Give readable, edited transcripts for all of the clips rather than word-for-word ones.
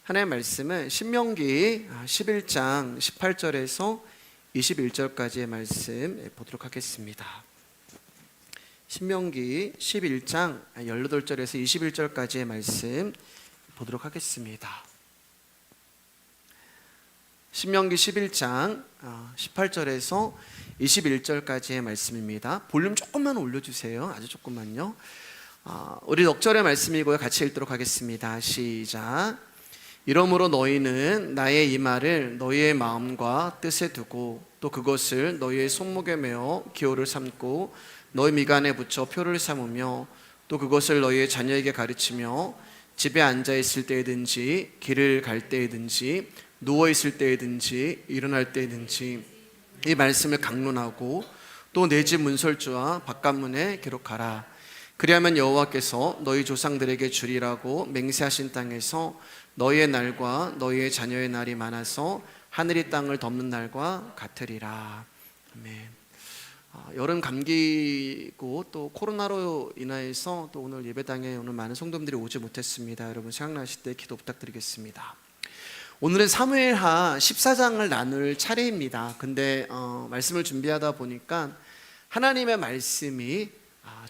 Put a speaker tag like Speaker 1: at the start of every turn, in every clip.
Speaker 1: 하나님의 말씀은 신명기 11장 18절에서 21절까지의 말씀 보도록 하겠습니다. 신명기 11장 18절에서 21절까지의 말씀 보도록 하겠습니다. 신명기 11장 18절에서 21절까지의 말씀입니다. 볼륨 조금만 올려주세요. 아주 조금만요. 우리 넉절의 말씀이고요. 같이 읽도록 하겠습니다. 시작. 이러므로 너희는 나의 이 말을 너희의 마음과 뜻에 두고 또 그것을 너희의 손목에 메어 기호를 삼고 너희 미간에 붙여 표를 삼으며 또 그것을 너희의 자녀에게 가르치며 집에 앉아 있을 때든지 길을 갈 때든지 누워 있을 때든지 일어날 때든지 이 말씀을 강론하고 또 내 집 문설주와 바깥문에 기록하라. 그리하면 여호와께서 너희 조상들에게 주리라고 맹세하신 땅에서 너희의 날과 너희의 자녀의 날이 많아서 하늘이 땅을 덮는 날과 같으리라. 아멘. 여름 감기고 또 코로나로 인하여서 또 오늘 예배당에 오늘 많은 성도님들이 오지 못했습니다. 여러분 생각나실 때 기도 부탁드리겠습니다. 오늘은 사무엘하 14장을 나눌 차례입니다. 근데 말씀을 준비하다 보니까 하나님의 말씀이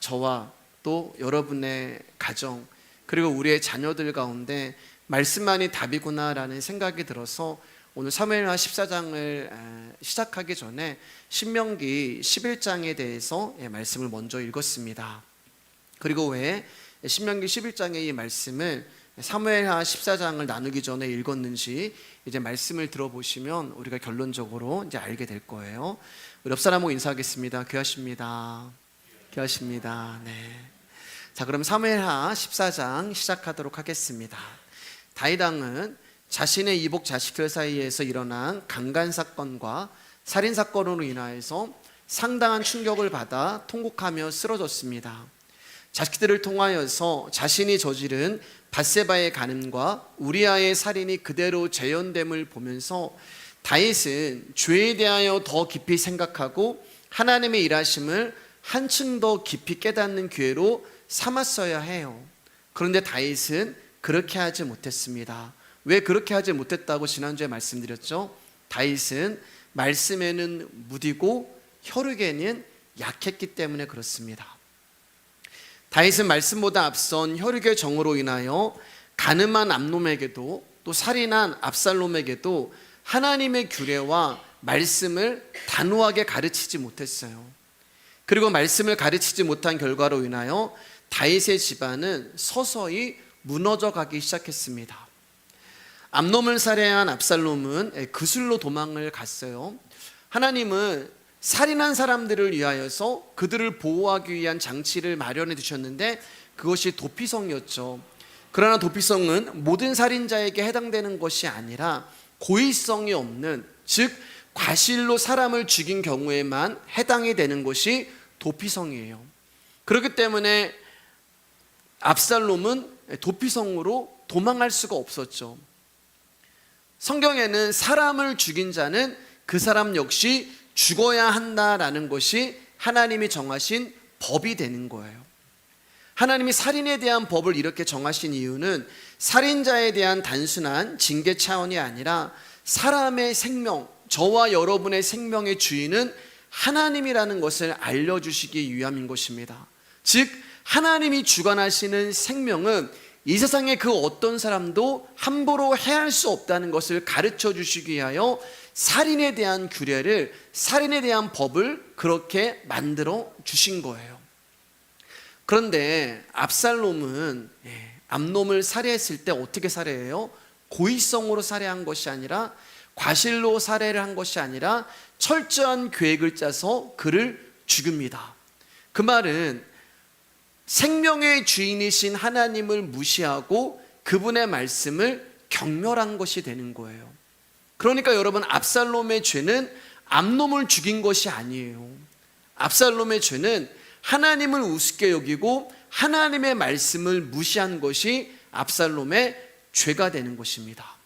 Speaker 1: 저와 또 여러분의 가정 그리고 우리의 자녀들 가운데 말씀만이 답이구나라는 생각이 들어서 오늘 사무엘하 14장을 시작하기 전에 신명기 11장에 대해서 말씀을 먼저 읽었습니다. 그리고 왜 신명기 11장의 이 말씀을 사무엘하 14장을 나누기 전에 읽었는지 이제 말씀을 들어보시면 우리가 결론적으로 이제 알게 될 거예요. 우리 옆 사람하고 인사하겠습니다. 귀하십니다. 귀하십니다. 네. 자, 그럼 사무엘하 14장 시작하도록 하겠습니다. 다윗 왕은 자신의 이복 자식들 사이에서 일어난 강간 사건과 살인 사건으로 인하여서 상당한 충격을 받아 통곡하며 쓰러졌습니다. 자식들을 통하여서 자신이 저지른 밧세바의 간음과 우리아의 살인이 그대로 재현됨을 보면서 다윗은 죄에 대하여 더 깊이 생각하고 하나님의 일하심을 한층 더 깊이 깨닫는 기회로 삼았어야 해요. 그런데 다윗은 그렇게 하지 못했습니다. 왜 그렇게 하지 못했다고 지난주에 말씀드렸죠? 다윗은 말씀에는 무디고 혈육에는 약했기 때문에 그렇습니다. 다윗은 말씀보다 앞선 혈육의 정으로 인하여 간음한 암놈에게도 또 살인한 압살롬에게도 하나님의 규례와 말씀을 단호하게 가르치지 못했어요. 그리고 말씀을 가르치지 못한 결과로 인하여 다윗의 집안은 서서히 무너져 가기 시작했습니다. 암놈을 살해한 압살롬은 그술로 도망을 갔어요. 하나님은 살인한 사람들을 위하여서 그들을 보호하기 위한 장치를 마련해 두셨는데 그것이 도피성이었죠. 그러나 도피성은 모든 살인자에게 해당되는 것이 아니라 고의성이 없는, 즉 과실로 사람을 죽인 경우에만 해당이 되는 것이 도피성이에요. 그렇기 때문에 압살롬은 도피성으로 도망할 수가 없었죠. 성경에는 사람을 죽인 자는 그 사람 역시 죽어야 한다라는 것이 하나님이 정하신 법이 되는 거예요. 하나님이 살인에 대한 법을 이렇게 정하신 이유는 살인자에 대한 단순한 징계 차원이 아니라 사람의 생명, 저와 여러분의 생명의 주인은 하나님이라는 것을 알려주시기 위함인 것입니다. 즉 하나님이 주관하시는 생명은 이 세상의 그 어떤 사람도 함부로 해할 수 없다는 것을 가르쳐 주시기 위하여 살인에 대한 규례를, 살인에 대한 법을 그렇게 만들어 주신 거예요. 그런데 압살롬은 암놈을 살해했을 때 어떻게 살해해요? 고의성으로 살해한 것이 아니라, 과실로 살해를 한 것이 아니라 철저한 계획을 짜서 그를 죽입니다. 그 말은 생명의 주인이신 하나님을 무시하고 그분의 말씀을 경멸한 것이 되는 거예요. 그러니까 여러분, 압살롬의 죄는 암놈을 죽인 것이 아니에요. 압살롬의 죄는 하나님을 우습게 여기고 하나님의 말씀을 무시한 것이 압살롬의 죄가 되는 것입니다.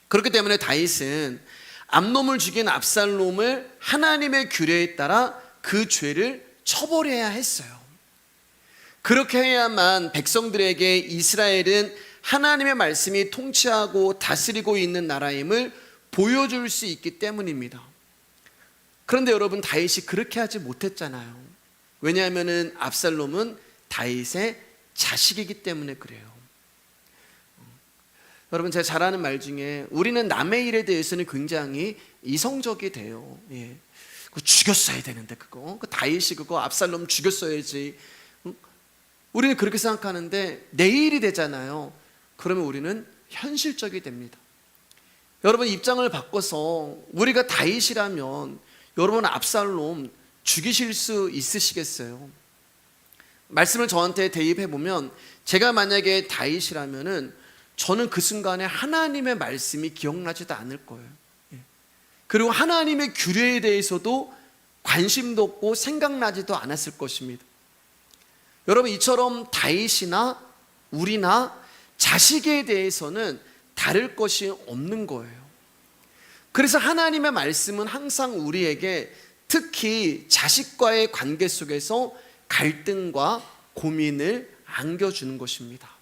Speaker 1: 그렇기 때문에 다윗은 암놈을 죽인 압살롬을 하나님의 규례에 따라 그 죄를 처벌해야 했어요. 그렇게 해야만 백성들에게 이스라엘은 하나님의 말씀이 통치하고 다스리고 있는 나라임을 보여줄 수 있기 때문입니다. 그런데 여러분, 다윗이 그렇게 하지 못했잖아요. 왜냐하면 압살롬은 다윗의 자식이기 때문에 그래요. 여러분, 제가 잘 아는 말 중에 우리는 남의 일에 대해서는 굉장히 이성적이 돼요. 예. 그거 죽였어야 되는데 그 다윗이 그거 압살롬 죽였어야지. 우리는 그렇게 생각하는데 내 일이 되잖아요. 그러면 우리는 현실적이 됩니다. 여러분, 입장을 바꿔서 우리가 다윗이라면 여러분 압살롬 죽이실 수 있으시겠어요? 말씀을 저한테 대입해 보면 제가 만약에 다윗이라면은 저는 그 순간에 하나님의 말씀이 기억나지도 않을 거예요. 그리고 하나님의 규례에 대해서도 관심도 없고 생각나지도 않았을 것입니다. 여러분, 이처럼 다윗이나 우리나 자식에 대해서는 다를 것이 없는 거예요. 그래서 하나님의 말씀은 항상 우리에게 특히 자식과의 관계 속에서 갈등과 고민을 안겨주는 것입니다.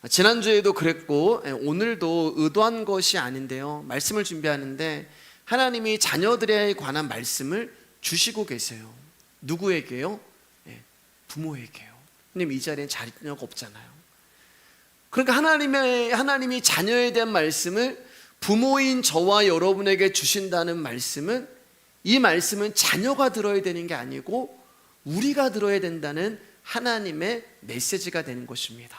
Speaker 1: 지난주에도 그랬고 오늘도 의도한 것이 아닌데요, 말씀을 준비하는데 하나님이 자녀들에 관한 말씀을 주시고 계세요. 누구에게요? 부모에게요. 근데 이 자리에 자녀가 없잖아요. 그러니까 하나님이 자녀에 대한 말씀을 부모인 저와 여러분에게 주신다는 말씀은, 이 말씀은 자녀가 들어야 되는 게 아니고 우리가 들어야 된다는 하나님의 메시지가 되는 것입니다.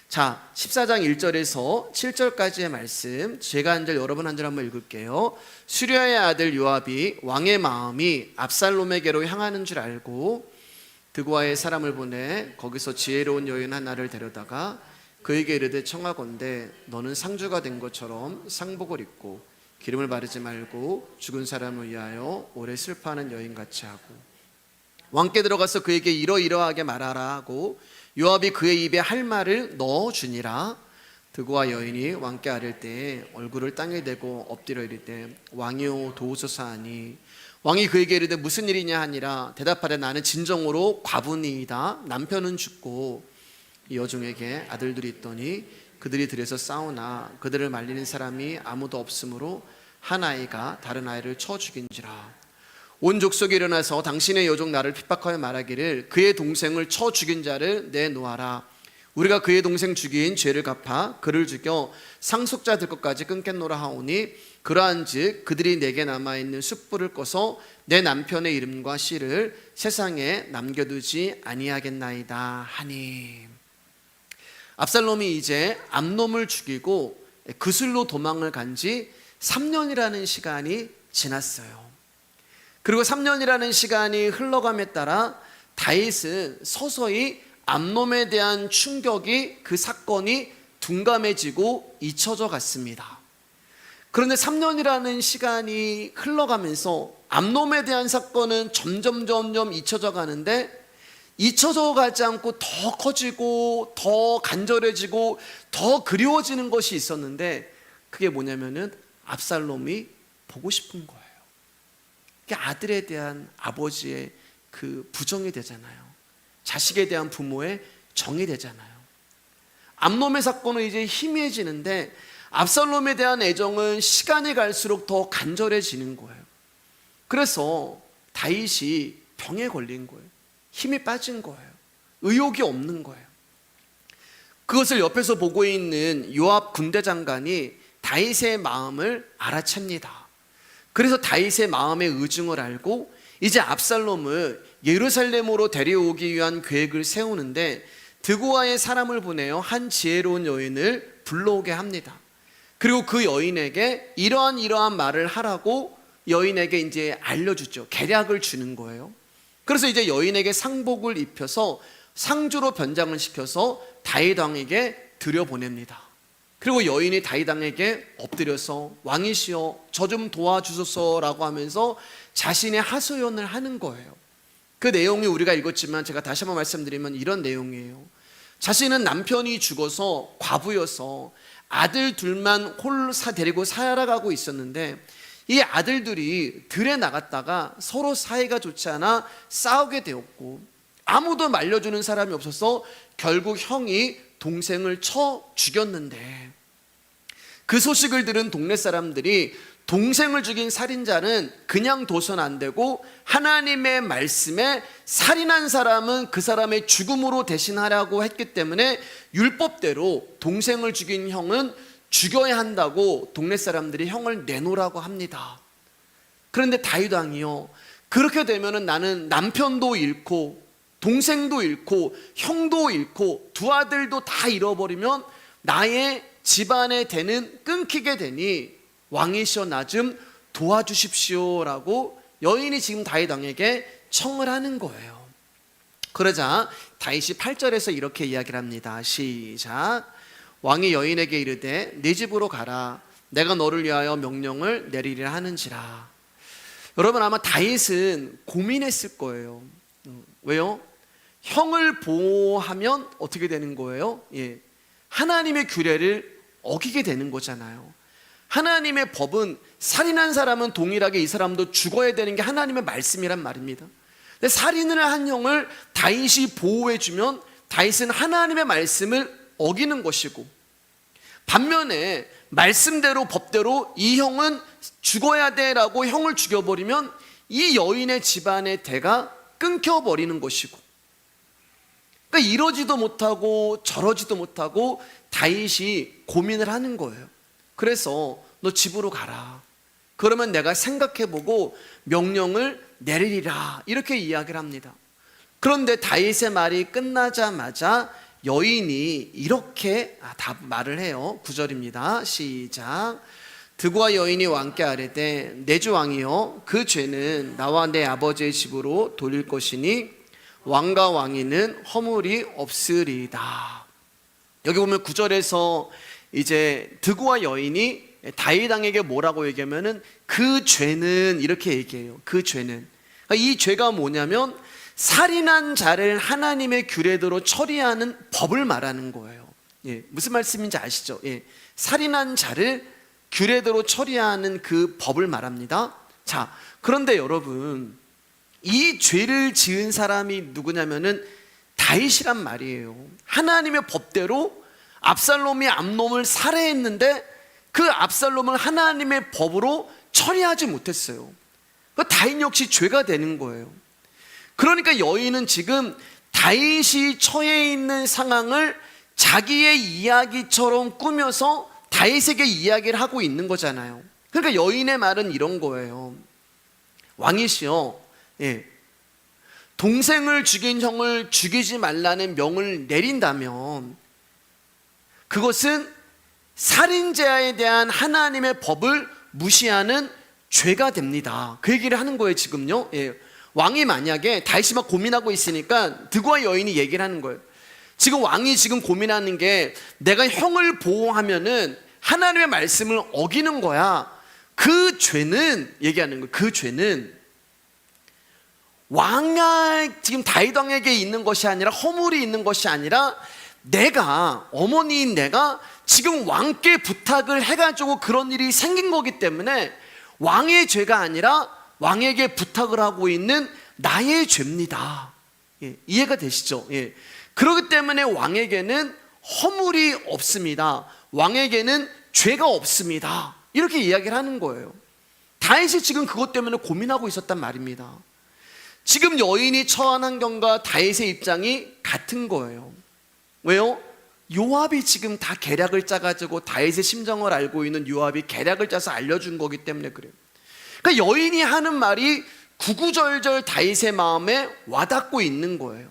Speaker 1: 자, 14장 1절에서 7절까지의 말씀, 제가 한 절 여러분 한 절 한번 읽을게요. 수리아의 아들 요압이 왕의 마음이 압살롬에게로 향하는 줄 알고 드고아의 사람을 보내 거기서 지혜로운 여인 하나를 데려다가 그에게 이르되 청하건대 너는 상주가 된 것처럼 상복을 입고 기름을 바르지 말고 죽은 사람을 위하여 오래 슬퍼하는 여인같이 하고 왕께 들어가서 그에게 이러이러하게 말하라 하고 요압이 그의 입에 할 말을 넣어주니라. 드고아 여인이 왕께 아뢰을 때에 얼굴을 땅에 대고 엎드려 이르되 왕이여 도우소서 하니 왕이 그에게 이르되 무슨 일이냐 하니라. 대답하되 나는 진정으로 과부니이다. 남편은 죽고 이 여종에게 아들들이 있더니 그들이 들에서 싸우나 그들을 말리는 사람이 아무도 없으므로 한 아이가 다른 아이를 쳐 죽인지라. 온 족속이 일어나서 당신의 여종 나를 핍박하여 말하기를 그의 동생을 쳐 죽인 자를 내놓아라. 우리가 그의 동생 죽인 죄를 갚아 그를 죽여 상속자 될 것까지 끊겠노라 하오니 그러한즉 그들이 내게 남아있는 숯불을 꺼서 내 남편의 이름과 씨를 세상에 남겨두지 아니하겠나이다 하니. 압살롬이 이제 암놈을 죽이고 그슬로 도망을 간 지 3년이라는 시간이 지났어요. 그리고 3년이라는 시간이 흘러감에 따라 다윗은 서서히 암놈에 대한 충격이, 그 사건이 둔감해지고 잊혀져 갔습니다. 그런데 3년이라는 시간이 흘러가면서 암놈에 대한 사건은 점점 잊혀져 가는데, 잊혀져 가지 않고 더 커지고 더 간절해지고 더 그리워지는 것이 있었는데, 그게 뭐냐면은 압살롬이 보고 싶은 거예요. 아들에 대한 아버지의 그 부정이 되잖아요. 자식에 대한 부모의 정이 되잖아요. 암놈의 사건은 이제 희미해지는데 압살롬에 대한 애정은 시간이 갈수록 더 간절해지는 거예요. 그래서 다윗이 병에 걸린 거예요. 힘이 빠진 거예요. 의욕이 없는 거예요. 그것을 옆에서 보고 있는 요압 군대 장관이 다윗의 마음을 알아챕니다. 그래서 다윗의 마음의 의중을 알고 이제 압살롬을 예루살렘으로 데려오기 위한 계획을 세우는데 드고아의 사람을 보내어 한 지혜로운 여인을 불러오게 합니다. 그리고 그 여인에게 이러한 말을 하라고 여인에게 이제 알려주죠. 계략을 주는 거예요. 그래서 이제 여인에게 상복을 입혀서 상주로 변장을 시켜서 다윗 왕에게 들여보냅니다. 그리고 여인이 다윗 왕에게 엎드려서 왕이시여 저 좀 도와주소서라고 하면서 자신의 하소연을 하는 거예요. 그 내용이 우리가 읽었지만 제가 다시 한번 말씀드리면 이런 내용이에요. 자신은 남편이 죽어서 과부여서 아들 둘만 데리고 살아가고 있었는데 이 아들들이 들에 나갔다가 서로 사이가 좋지 않아 싸우게 되었고, 아무도 말려주는 사람이 없어서 결국 형이 동생을 쳐 죽였는데, 그 소식을 들은 동네 사람들이 동생을 죽인 살인자는 그냥 둬선 안 되고 하나님의 말씀에 살인한 사람은 그 사람의 죽음으로 대신하라고 했기 때문에 율법대로 동생을 죽인 형은 죽여야 한다고 동네 사람들이 형을 내놓으라고 합니다. 그런데 다윗 왕이요, 그렇게 되면은 나는 남편도 잃고 동생도 잃고 형도 잃고 두 아들도 다 잃어버리면 나의 집안의 대는 끊기게 되니 왕이시여 나 좀 도와주십시오라고 여인이 지금 다윗 왕에게 청을 하는 거예요. 그러자 다윗이 8절에서 이렇게 이야기를 합니다. 시작. 왕이 여인에게 이르되 네 집으로 가라. 내가 너를 위하여 명령을 내리리라 하는지라. 여러분, 아마 다윗은 고민했을 거예요. 왜요? 형을 보호하면 어떻게 되는 거예요? 하나님의 규례를 어기게 되는 거잖아요. 하나님의 법은 살인한 사람은 동일하게 이 사람도 죽어야 되는 게 하나님의 말씀이란 말입니다. 근데 살인을 한 형을 다윗이 보호해주면 다윗은 하나님의 말씀을 어기는 것이고, 반면에 말씀대로 법대로 이 형은 죽어야 돼라고 형을 죽여버리면 이 여인의 집안의 대가 끊겨버리는 것이고, 그러니까 이러지도 못하고 저러지도 못하고 다윗이 고민을 하는 거예요. 그래서 너 집으로 가라. 그러면 내가 생각해보고 명령을 내리리라. 이렇게 이야기를 합니다. 그런데 다윗의 말이 끝나자마자 여인이 이렇게 말을 해요. 9절입니다. 시작. 드고와 여인이 왕께 아뢰되 내 주 왕이여, 그 죄는 나와 내 아버지의 집으로 돌릴 것이니 왕과 왕위는 허물이 없으리이다. 여기 보면 9절에서 이제 드고와 여인이 다윗 왕에게 뭐라고 얘기하면은 그 죄는 이렇게 얘기해요. 그 죄는, 이 죄가 뭐냐면 살인한 자를 하나님의 규례대로 처리하는 법을 말하는 거예요. 무슨 말씀인지 아시죠? 살인한 자를 규례대로 처리하는 그 법을 말합니다. 자, 그런데 여러분, 이 죄를 지은 사람이 누구냐면은 다윗이란 말이에요. 하나님의 법대로 압살롬이 암놈을 살해했는데 그 압살롬을 하나님의 법으로 처리하지 못했어요. 그 다윗 역시 죄가 되는 거예요. 그러니까 여인은 지금 다윗이 처해 있는 상황을 자기의 이야기처럼 꾸며서 다윗에게 이야기를 하고 있는 거잖아요. 그러니까 여인의 말은 이런 거예요. 왕이시여, 동생을 죽인 형을 죽이지 말라는 명을 내린다면 그것은 살인자에 대한 하나님의 법을 무시하는 죄가 됩니다. 그 얘기를 하는 거예요 지금요. 왕이 만약에 다윗이 막 고민하고 있으니까 드고와 여인이 얘기를 하는 거예요. 지금 왕이 지금 고민하는 게 내가 형을 보호하면은 하나님의 말씀을 어기는 거야. 그 죄는 얘기하는 거예요. 그 죄는 지금 다윗 왕에게 있는 것이 아니라 허물이 있는 것이 아니라 어머니인 내가 지금 왕께 부탁을 해가지고 그런 일이 생긴 거기 때문에 왕의 죄가 아니라 왕에게 부탁을 하고 있는 나의 죄입니다. 이해가 되시죠? 그렇기 때문에 왕에게는 허물이 없습니다. 왕에게는 죄가 없습니다. 이렇게 이야기를 하는 거예요. 다윗이 지금 그것 때문에 고민하고 있었단 말입니다. 지금 여인이 처한 환경과 다윗의 입장이 같은 거예요. 왜요? 요압이 지금 다 계략을 짜가지고 다윗의 심정을 알고 있는 요압이 계략을 짜서 알려준 거기 때문에 그래요. 그러니까 여인이 하는 말이 구구절절 다윗의 마음에 와닿고 있는 거예요.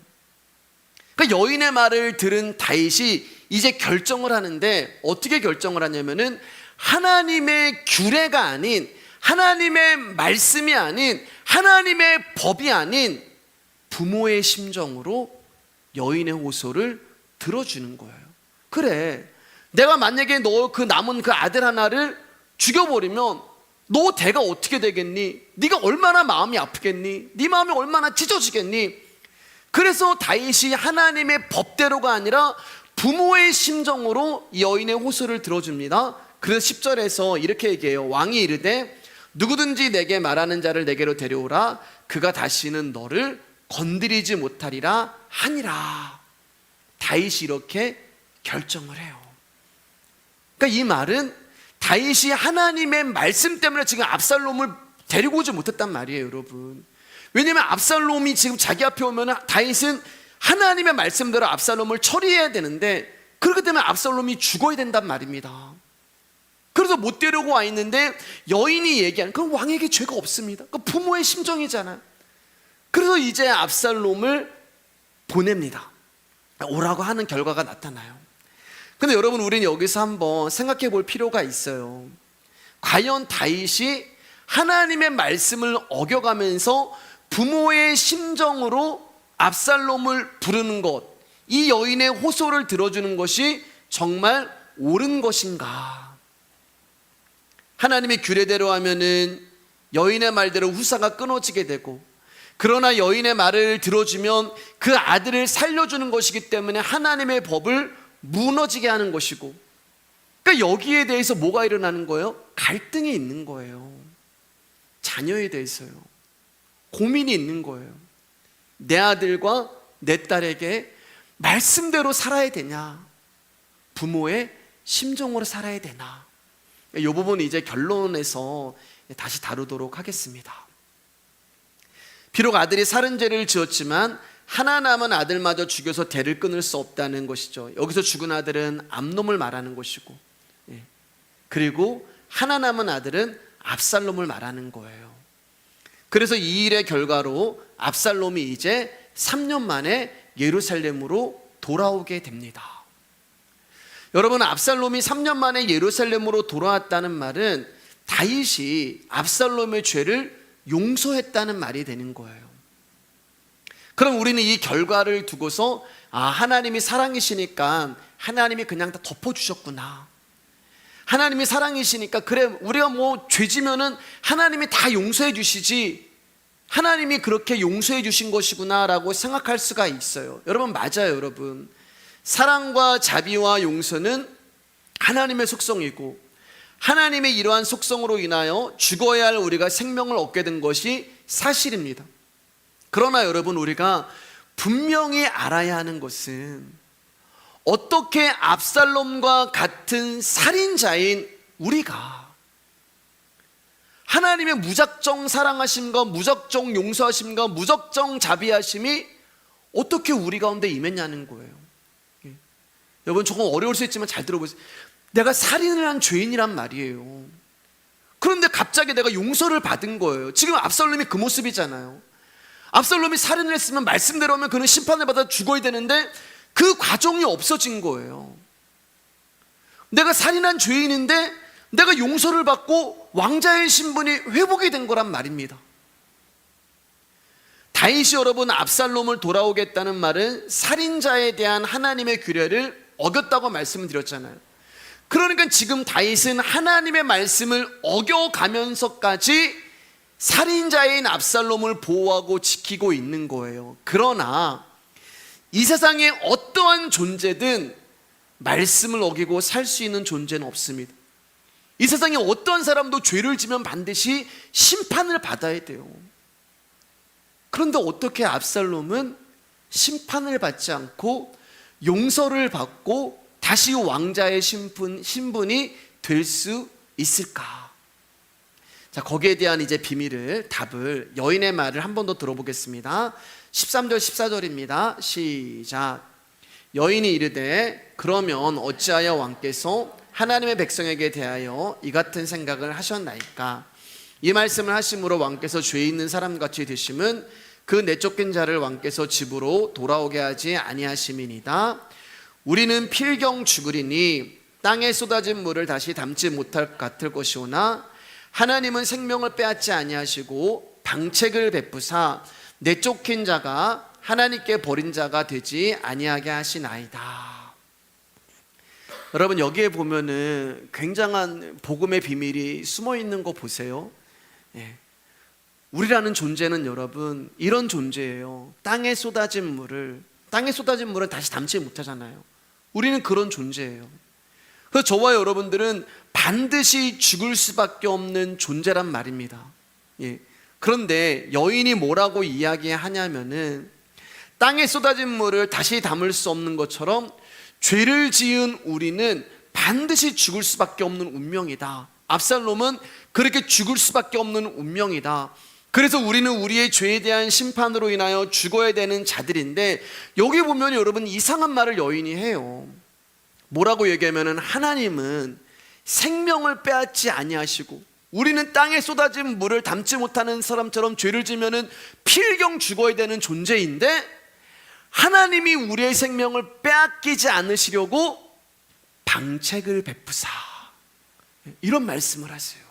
Speaker 1: 그러니까 여인의 말을 들은 다윗이 이제 결정을 하는데, 어떻게 결정을 하냐면은 하나님의 규례가 아닌, 하나님의 말씀이 아닌, 하나님의 법이 아닌 부모의 심정으로 여인의 호소를 들어주는 거예요. 그래, 내가 만약에 너 그 남은 그 아들 하나를 죽여버리면 너 대가 어떻게 되겠니? 네가 얼마나 마음이 아프겠니? 네 마음이 얼마나 찢어지겠니? 그래서 다윗이 하나님의 법대로가 아니라 부모의 심정으로 여인의 호소를 들어줍니다. 그래서 10절에서 이렇게 얘기해요. 왕이 이르되 누구든지 내게 말하는 자를 내게로 데려오라. 그가 다시는 너를 건드리지 못하리라 하니라. 다윗이 이렇게 결정을 해요. 그러니까 이 말은 다윗이 하나님의 말씀 때문에 지금 압살롬을 데리고 오지 못했단 말이에요, 여러분. 왜냐하면 압살롬이 지금 자기 앞에 오면 다윗은 하나님의 말씀대로 압살롬을 처리해야 되는데, 그렇기 때문에 압살롬이 죽어야 된단 말입니다. 그래서 못 데리고 와 있는데 여인이 얘기하는, 그건 왕에게 죄가 없습니다. 그 부모의 심정이잖아요. 그래서 이제 압살롬을 보냅니다. 오라고 하는 결과가 나타나요. 근데 여러분, 우리는 여기서 한번 생각해 볼 필요가 있어요. 과연 다윗이 하나님의 말씀을 어겨가면서 부모의 심정으로 압살롬을 부르는 것, 이 여인의 호소를 들어주는 것이 정말 옳은 것인가? 하나님의 규례대로 하면은 여인의 말대로 후사가 끊어지게 되고, 그러나 여인의 말을 들어주면 그 아들을 살려주는 것이기 때문에 하나님의 법을 무너지게 하는 것이고, 그러니까 여기에 대해서 뭐가 일어나는 거예요? 갈등이 있는 거예요. 자녀에 대해서요. 고민이 있는 거예요. 내 아들과 내 딸에게 말씀대로 살아야 되냐, 부모의 심정으로 살아야 되나. 이 부분은 이제 결론에서 다시 다루도록 하겠습니다. 비록 아들이 살인 죄를 지었지만 하나 남은 아들마저 죽여서 대를 끊을 수 없다는 것이죠. 여기서 죽은 아들은 암놈을 말하는 것이고, 그리고 하나 남은 아들은 압살롬을 말하는 거예요. 그래서 이 일의 결과로 압살롬이 이제 3년 만에 예루살렘으로 돌아오게 됩니다. 여러분, 압살롬이 3년 만에 예루살렘으로 돌아왔다는 말은 다윗이 압살롬의 죄를 용서했다는 말이 되는 거예요. 그럼 우리는 이 결과를 두고서 하나님이 사랑이시니까 하나님이 그냥 다 덮어주셨구나, 하나님이 사랑이시니까 그래 우리가 뭐 죄지면은 하나님이 다 용서해 주시지, 하나님이 그렇게 용서해 주신 것이구나 라고 생각할 수가 있어요. 여러분, 맞아요. 여러분, 사랑과 자비와 용서는 하나님의 속성이고, 하나님의 이러한 속성으로 인하여 죽어야 할 우리가 생명을 얻게 된 것이 사실입니다. 그러나 여러분, 우리가 분명히 알아야 하는 것은 어떻게 압살롬과 같은 살인자인 우리가 하나님의 무작정 사랑하심과 무작정 용서하심과 무작정 자비하심이 어떻게 우리 가운데 임했냐는 거예요. 여러분, 조금 어려울 수 있지만 잘 들어보세요. 내가 살인을 한 죄인이란 말이에요. 그런데 갑자기 내가 용서를 받은 거예요. 지금 압살롬이 그 모습이잖아요. 압살롬이 살인을 했으면 말씀대로 하면 그는 심판을 받아 죽어야 되는데 그 과정이 없어진 거예요. 내가 살인한 죄인인데 내가 용서를 받고 왕자의 신분이 회복이 된 거란 말입니다. 다윗이 여러분 압살롬을 돌아오겠다는 말은 살인자에 대한 하나님의 규례를 어겼다고 말씀을 드렸잖아요. 그러니까 지금 다윗은 하나님의 말씀을 어겨가면서까지 살인자인 압살롬을 보호하고 지키고 있는 거예요. 그러나 이 세상에 어떠한 존재든 말씀을 어기고 살 수 있는 존재는 없습니다. 이 세상에 어떠한 사람도 죄를 지면 반드시 심판을 받아야 돼요. 그런데 어떻게 압살롬은 심판을 받지 않고 용서를 받고 다시 왕자의 신분이 될 수 있을까? 자, 거기에 대한 이제 비밀을, 답을 여인의 말을 한 번 더 들어보겠습니다. 13절 14절입니다. 시작. 여인이 이르되 그러면 어찌하여 왕께서 하나님의 백성에게 대하여 이 같은 생각을 하셨나이까? 이 말씀을 하심으로 왕께서 죄 있는 사람같이 되심은 그 내쫓긴 자를 왕께서 집으로 돌아오게 하지 아니하심이니이다. 우리는 필경 죽으리니 땅에 쏟아진 물을 다시 담지 못할 것 같을 것이오나 하나님은 생명을 빼앗지 아니하시고 방책을 베푸사 내쫓긴 자가 하나님께 버린 자가 되지 아니하게 하시나이다. 여러분, 여기에 보면은 굉장한 복음의 비밀이 숨어 있는 거 보세요. 우리라는 존재는 여러분 이런 존재예요. 땅에 쏟아진 물은 다시 담지 못하잖아요. 우리는 그런 존재예요. 그래서 저와 여러분들은 반드시 죽을 수밖에 없는 존재란 말입니다. 그런데 여인이 뭐라고 이야기하냐면은 땅에 쏟아진 물을 다시 담을 수 없는 것처럼 죄를 지은 우리는 반드시 죽을 수밖에 없는 운명이다. 압살롬은 그렇게 죽을 수밖에 없는 운명이다. 그래서 우리는 우리의 죄에 대한 심판으로 인하여 죽어야 되는 자들인데, 여기 보면 여러분 이상한 말을 여인이 해요. 뭐라고 얘기하면은 하나님은 생명을 빼앗지 아니하시고 우리는 땅에 쏟아진 물을 담지 못하는 사람처럼 죄를 지면은 필경 죽어야 되는 존재인데, 하나님이 우리의 생명을 빼앗기지 않으시려고 방책을 베푸사, 이런 말씀을 하세요.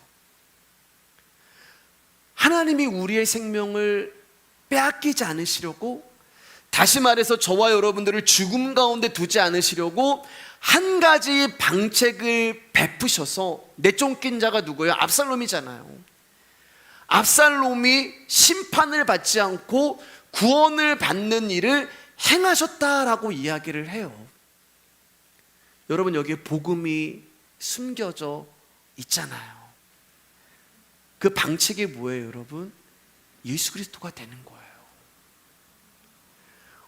Speaker 1: 하나님이 우리의 생명을 빼앗기지 않으시려고, 다시 말해서 저와 여러분들을 죽음 가운데 두지 않으시려고 한 가지 방책을 베푸셔서, 내쫓긴 자가 누구예요? 압살롬이잖아요. 압살롬이 심판을 받지 않고 구원을 받는 일을 행하셨다라고 이야기를 해요. 여러분, 여기에 복음이 숨겨져 있잖아요. 그 방책이 뭐예요, 여러분? 예수 그리스도가 되는 거예요.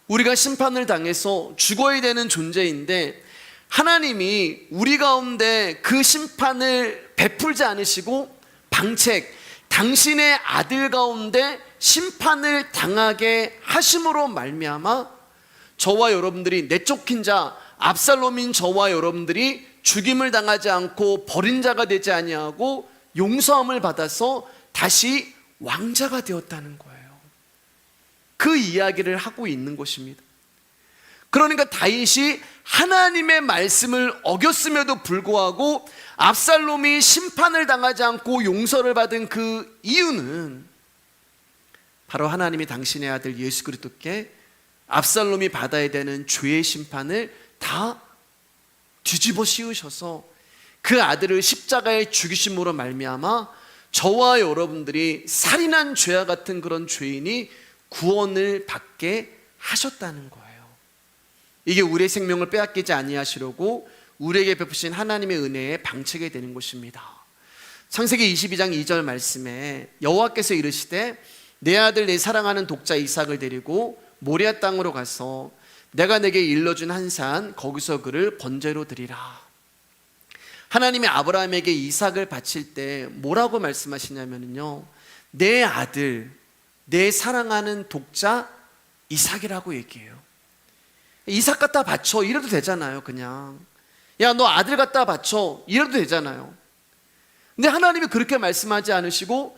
Speaker 1: 우리가 심판을 당해서 죽어야 되는 존재인데 하나님이 우리 가운데 그 심판을 베풀지 않으시고 방책, 당신의 아들 가운데 심판을 당하게 하심으로 말미암아 저와 여러분들이, 내쫓긴 자 압살롬인 저와 여러분들이 죽임을 당하지 않고 버린 자가 되지 아니하고 용서함을 받아서 다시 왕자가 되었다는 거예요. 그 이야기를 하고 있는 것입니다. 그러니까 다윗이 하나님의 말씀을 어겼음에도 불구하고 압살롬이 심판을 당하지 않고 용서를 받은 그 이유는 바로 하나님이 당신의 아들 예수 그리스도께 압살롬이 받아야 되는 죄의 심판을 다 뒤집어 씌우셔서 그 아들을 십자가에 죽이심으로 말미암아 저와 여러분들이 살인한 죄와 같은 그런 죄인이 구원을 받게 하셨다는 거예요. 이게 우리의 생명을 빼앗기지 아니하시려고 우리에게 베푸신 하나님의 은혜의 방책이 되는 것입니다. 창세기 22장 2절 말씀에 여호와께서 이르시되 내 아들 내 사랑하는 독자 이삭을 데리고 모리아 땅으로 가서 내가 내게 일러준 한 산 거기서 그를 번제로 드리라. 하나님이 아브라함에게 이삭을 바칠 때 뭐라고 말씀하시냐면요, 내 아들, 내 사랑하는 독자 이삭이라고 얘기해요. 이삭 갖다 바쳐 이래도 되잖아요. 그냥 야 너 아들 갖다 바쳐 이래도 되잖아요. 근데 하나님이 그렇게 말씀하지 않으시고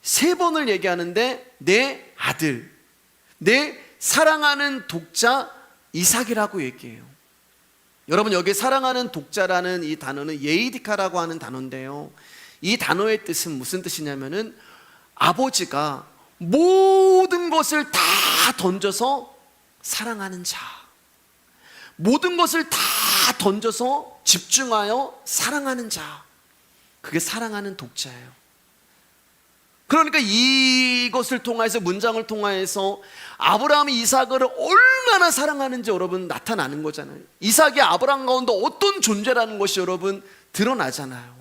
Speaker 1: 세 번을 얘기하는데 내 아들, 내 사랑하는 독자 이삭이라고 얘기해요. 여러분, 여기 사랑하는 독자라는 이 단어는 예이디카라고 하는 단어인데요, 이 단어의 뜻은 무슨 뜻이냐면은 아버지가 모든 것을 다 던져서 사랑하는 자, 모든 것을 다 던져서 집중하여 사랑하는 자, 그게 사랑하는 독자예요. 그러니까 이것을 통해서, 문장을 통해서 아브라함이 이삭을 얼마나 사랑하는지 여러분 나타나는 거잖아요. 이삭이 아브라함 가운데 어떤 존재라는 것이 여러분 드러나잖아요.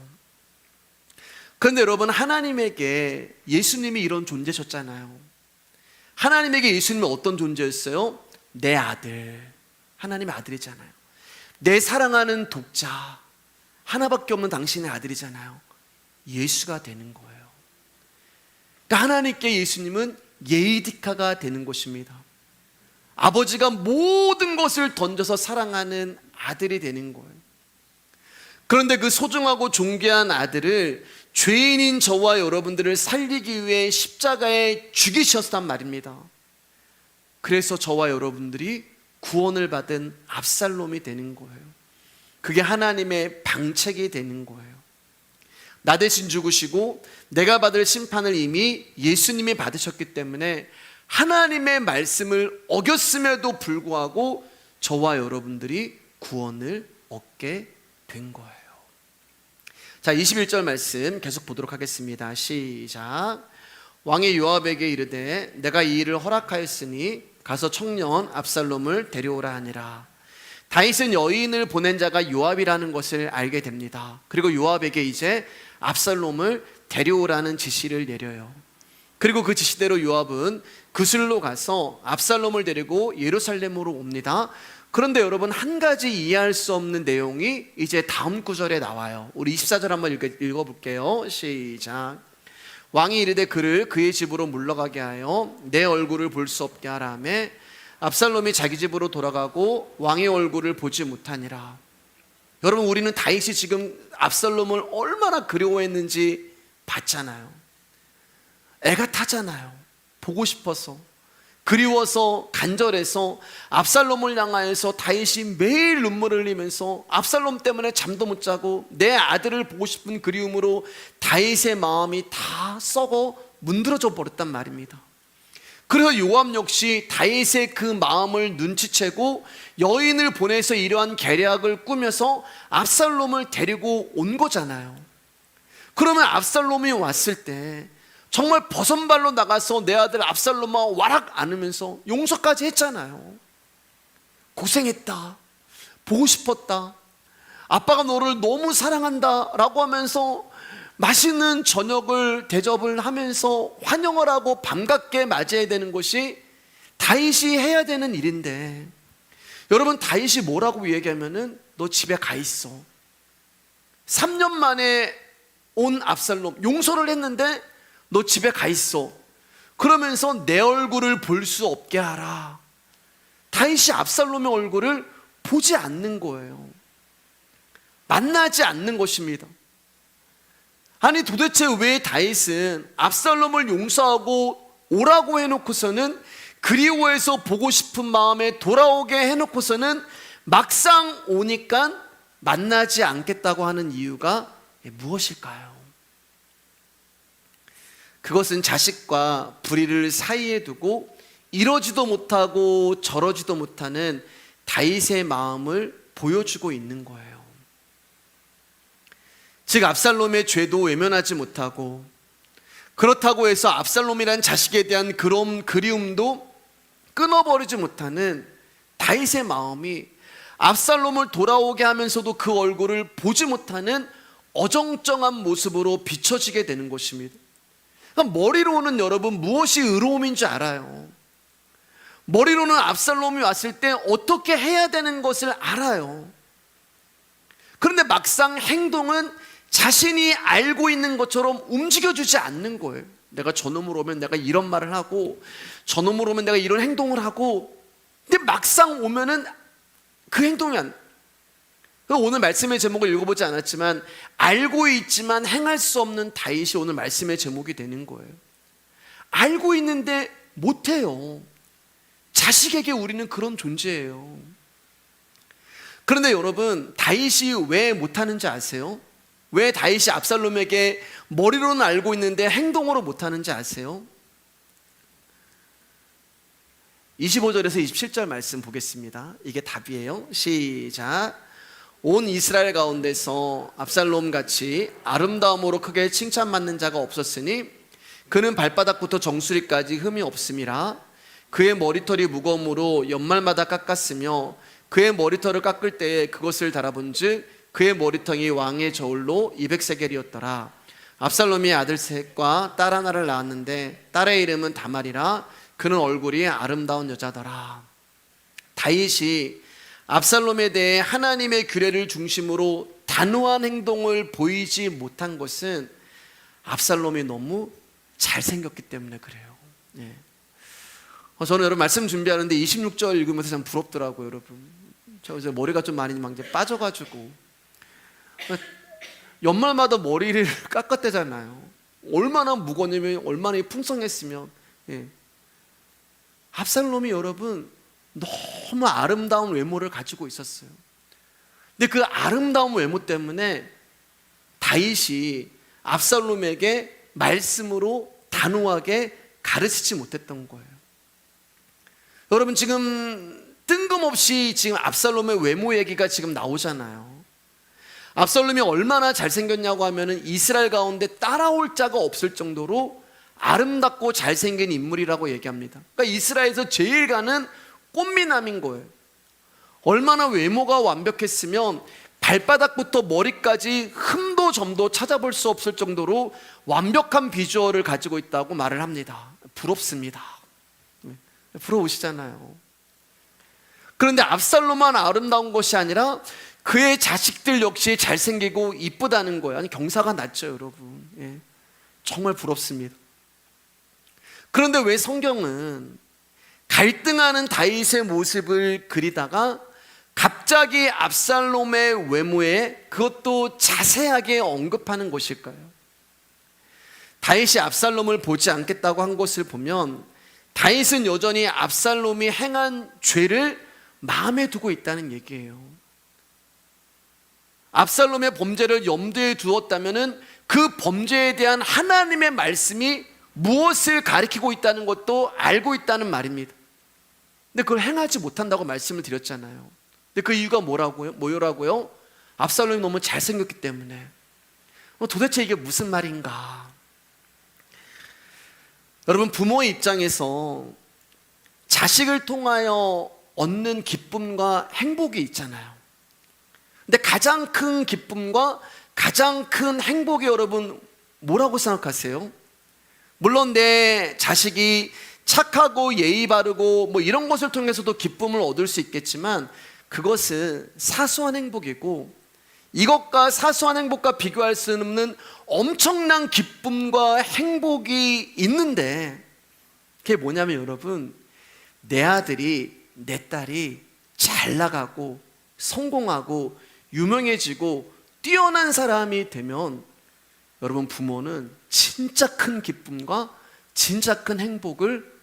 Speaker 1: 그런데 여러분, 하나님에게 예수님이 이런 존재셨잖아요. 하나님에게 예수님이 어떤 존재였어요? 내 아들, 하나님의 아들이잖아요. 내 사랑하는 독자, 하나밖에 없는 당신의 아들이잖아요. 예수가 되는 거예요. 그러니까 하나님께 예수님은 예이디카가 되는 것입니다. 아버지가 모든 것을 던져서 사랑하는 아들이 되는 거예요. 그런데 그 소중하고 존귀한 아들을 죄인인 저와 여러분들을 살리기 위해 십자가에 죽이셨단 말입니다. 그래서 저와 여러분들이 구원을 받은 압살롬이 되는 거예요. 그게 하나님의 방책이 되는 거예요. 나 대신 죽으시고 내가 받을 심판을 이미 예수님이 받으셨기 때문에 하나님의 말씀을 어겼음에도 불구하고 저와 여러분들이 구원을 얻게 된 거예요. 자, 21절 말씀 계속 보도록 하겠습니다. 시작. 왕이 요압에게 이르되 내가 이 일을 허락하였으니 가서 청년 압살롬을 데려오라 하니라. 다윗은 여인을 보낸 자가 요압이라는 것을 알게 됩니다. 그리고 요압에게 이제 압살롬을 데려오라는 지시를 내려요. 그리고 그 지시대로 요압은 그술로 가서 압살롬을 데리고 예루살렘으로 옵니다. 그런데 여러분, 한 가지 이해할 수 없는 내용이 이제 다음 구절에 나와요. 우리 24절 한번 읽어볼게요. 시작. 왕이 이르되 그를 그의 집으로 물러가게 하여 내 얼굴을 볼 수 없게 하라매 압살롬이 자기 집으로 돌아가고 왕의 얼굴을 보지 못하니라. 여러분, 우리는 다윗이 지금 압살롬을 얼마나 그리워했는지 봤잖아요. 애가 타잖아요. 보고 싶어서, 그리워서, 간절해서 압살롬을 향하여서 다윗이 매일 눈물을 흘리면서 압살롬 때문에 잠도 못 자고 내 아들을 보고 싶은 그리움으로 다윗의 마음이 다 썩어 문드러져 버렸단 말입니다. 그래서 요압 역시 다윗의 그 마음을 눈치채고 여인을 보내서 이러한 계략을 꾸며서 압살롬을 데리고 온 거잖아요. 그러면 압살롬이 왔을 때 정말 버선발로 나가서 내 아들 압살롬아 와락 안으면서 용서까지 했잖아요. 고생했다, 보고 싶었다, 아빠가 너를 너무 사랑한다 라고 하면서 맛있는 저녁을 대접을 하면서 환영을 하고 반갑게 맞이해야 되는 것이 다윗이 해야 되는 일인데, 여러분, 다윗이 뭐라고 얘기하면은 너 집에 가 있어. 3년 만에 온 압살롬 용서를 했는데 너 집에 가 있어. 그러면서 내 얼굴을 볼 수 없게 하라. 다윗이 압살롬의 얼굴을 보지 않는 거예요. 만나지 않는 것입니다. 아니, 도대체 왜 다윗은 압살롬을 용서하고 오라고 해놓고서는, 그리워해서 보고 싶은 마음에 돌아오게 해놓고서는 막상 오니까 만나지 않겠다고 하는 이유가 무엇일까요? 그것은 자식과 불의를 사이에 두고 이러지도 못하고 저러지도 못하는 다윗의 마음을 보여주고 있는 거예요. 즉, 압살롬의 죄도 외면하지 못하고, 그렇다고 해서 압살롬이란 자식에 대한 그리움도 끊어버리지 못하는 다윗의 마음이 압살롬을 돌아오게 하면서도 그 얼굴을 보지 못하는 어정쩡한 모습으로 비춰지게 되는 것입니다. 그러니까 머리로는 여러분 무엇이 의로움인 줄 알아요. 머리로는 압살롬이 왔을 때 어떻게 해야 되는 것을 알아요. 그런데 막상 행동은 자신이 알고 있는 것처럼 움직여주지 않는 거예요. 내가 저놈으로 오면 내가 이런 말을 하고, 저놈으로 오면 내가 이런 행동을 하고, 근데 막상 오면은 그 행동이 안. 오늘 말씀의 제목을 읽어보지 않았지만 알고 있지만 행할 수 없는 다윗이 오늘 말씀의 제목이 되는 거예요. 알고 있는데 못해요. 자식에게 우리는 그런 존재예요. 그런데 여러분, 다윗이 왜 못하는지 아세요? 왜 다윗이 압살롬에게 머리로는 알고 있는데 행동으로 못하는지 아세요? 25절에서 27절 말씀 보겠습니다. 이게 답이에요. 시작. 온 이스라엘 가운데서 압살롬 같이 아름다움으로 크게 칭찬받는 자가 없었으니 그는 발바닥부터 정수리까지 흠이 없음이라. 그의 머리털이 무거움으로 연말마다 깎았으며 그의 머리털을 깎을 때에 그것을 달아본즉 그의 머리털이 왕의 저울로 200세겔이었더라. 압살롬이 아들 셋과 딸 하나를 낳았는데 딸의 이름은 다말이라. 그는 얼굴이 아름다운 여자더라. 다윗이 압살롬에 대해 하나님의 규례를 중심으로 단호한 행동을 보이지 못한 것은 압살롬이 너무 잘생겼기 때문에 그래요. 저는 여러분 말씀 준비하는데 26절 읽으면서 참 부럽더라고요. 여러분, 저 이제 머리가 좀 많이 막 이제 빠져가지고 연말마다 머리를 깎았대잖아요. 얼마나 무거우면, 얼마나 풍성했으면. 압살롬이 여러분 너무 아름다운 외모를 가지고 있었어요. 근데 그 아름다운 외모 때문에 다윗이 압살롬에게 말씀으로 단호하게 가르치지 못했던 거예요. 여러분, 지금 뜬금없이 지금 압살롬의 외모 얘기가 지금 나오잖아요. 압살롬이 얼마나 잘생겼냐고 하면은 이스라엘 가운데 따라올 자가 없을 정도로 아름답고 잘생긴 인물이라고 얘기합니다. 그러니까 이스라엘에서 제일 가는 꽃미남인 거예요. 얼마나 외모가 완벽했으면 발바닥부터 머리까지 흠도 한도 점도 찾아볼 수 없을 정도로 완벽한 비주얼을 가지고 있다고 말을 합니다. 부럽습니다. 부러우시잖아요. 그런데 압살롬만 아름다운 것이 아니라 그의 자식들 역시 잘생기고 이쁘다는 거예요. 아니, 경사가 낮죠, 여러분. 예. 정말 부럽습니다. 그런데 왜 성경은 갈등하는 다윗의 모습을 그리다가 갑자기 압살롬의 외모에 그것도 자세하게 언급하는 것일까요? 다윗이 압살롬을 보지 않겠다고 한 것을 보면 다윗은 여전히 압살롬이 행한 죄를 마음에 두고 있다는 얘기예요. 압살롬의 범죄를 염두에 두었다면 그 범죄에 대한 하나님의 말씀이 무엇을 가리키고 있다는 것도 알고 있다는 말입니다. 근데 그걸 행하지 못한다고 말씀을 드렸잖아요. 근데 그 이유가 뭐라고요? 압살롬이 너무 잘생겼기 때문에. 도대체 이게 무슨 말인가? 여러분, 부모의 입장에서 자식을 통하여 얻는 기쁨과 행복이 있잖아요. 근데 가장 큰 기쁨과 가장 큰 행복이 여러분 뭐라고 생각하세요? 물론 내 자식이 착하고 예의 바르고 뭐 이런 것을 통해서도 기쁨을 얻을 수 있겠지만 그것은 사소한 행복이고 이것과 사소한 행복과 비교할 수 없는 엄청난 기쁨과 행복이 있는데 그게 뭐냐면 여러분, 내 아들이 내 딸이 잘 나가고 성공하고 유명해지고 뛰어난 사람이 되면 여러분, 부모는 진짜 큰 기쁨과 진짜 큰 행복을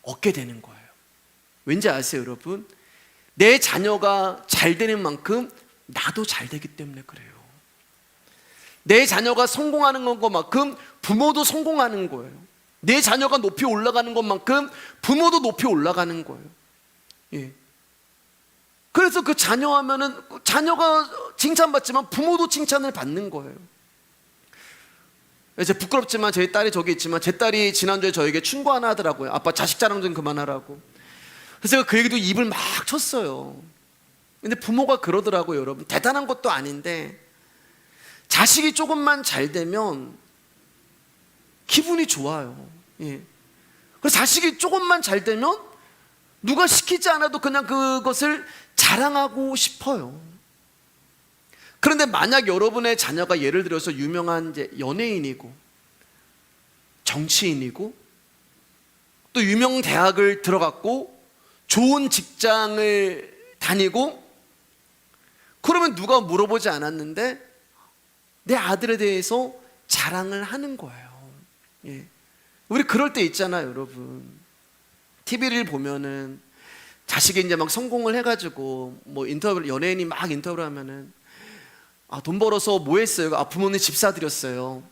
Speaker 1: 얻게 되는 거예요. 왠지 아세요, 여러분? 내 자녀가 잘 되는 만큼 나도 잘 되기 때문에 그래요. 내 자녀가 성공하는 것만큼 부모도 성공하는 거예요. 내 자녀가 높이 올라가는 것만큼 부모도 높이 올라가는 거예요. 예. 그래서 그 자녀 하면은 자녀가 칭찬받지만 부모도 칭찬을 받는 거예요. 이제 부끄럽지만 제 딸이 저기 있지만 제 딸이 지난주에 저에게 충고 하나 하더라고요. 아빠 자식 자랑 좀 그만하라고. 그래서 제가 그 얘기도 입을 막 쳤어요. 근데 부모가 그러더라고요, 여러분. 대단한 것도 아닌데 자식이 조금만 잘 되면 기분이 좋아요. 예. 그래서 자식이 조금만 잘 되면 누가 시키지 않아도 그냥 그것을 자랑하고 싶어요. 그런데 만약 여러분의 자녀가 예를 들어서 유명한 이제 연예인이고 정치인이고 또 유명 대학을 들어갔고 좋은 직장을 다니고 그러면 누가 물어보지 않았는데 내 아들에 대해서 자랑을 하는 거예요. 예. 우리 그럴 때 있잖아요, 여러분. TV를 보면은 자식이 이제 막 성공을 해가지고 뭐 연예인이 막 인터뷰를 하면은 돈 벌어서 뭐 했어요? 부모님 집 사드렸어요.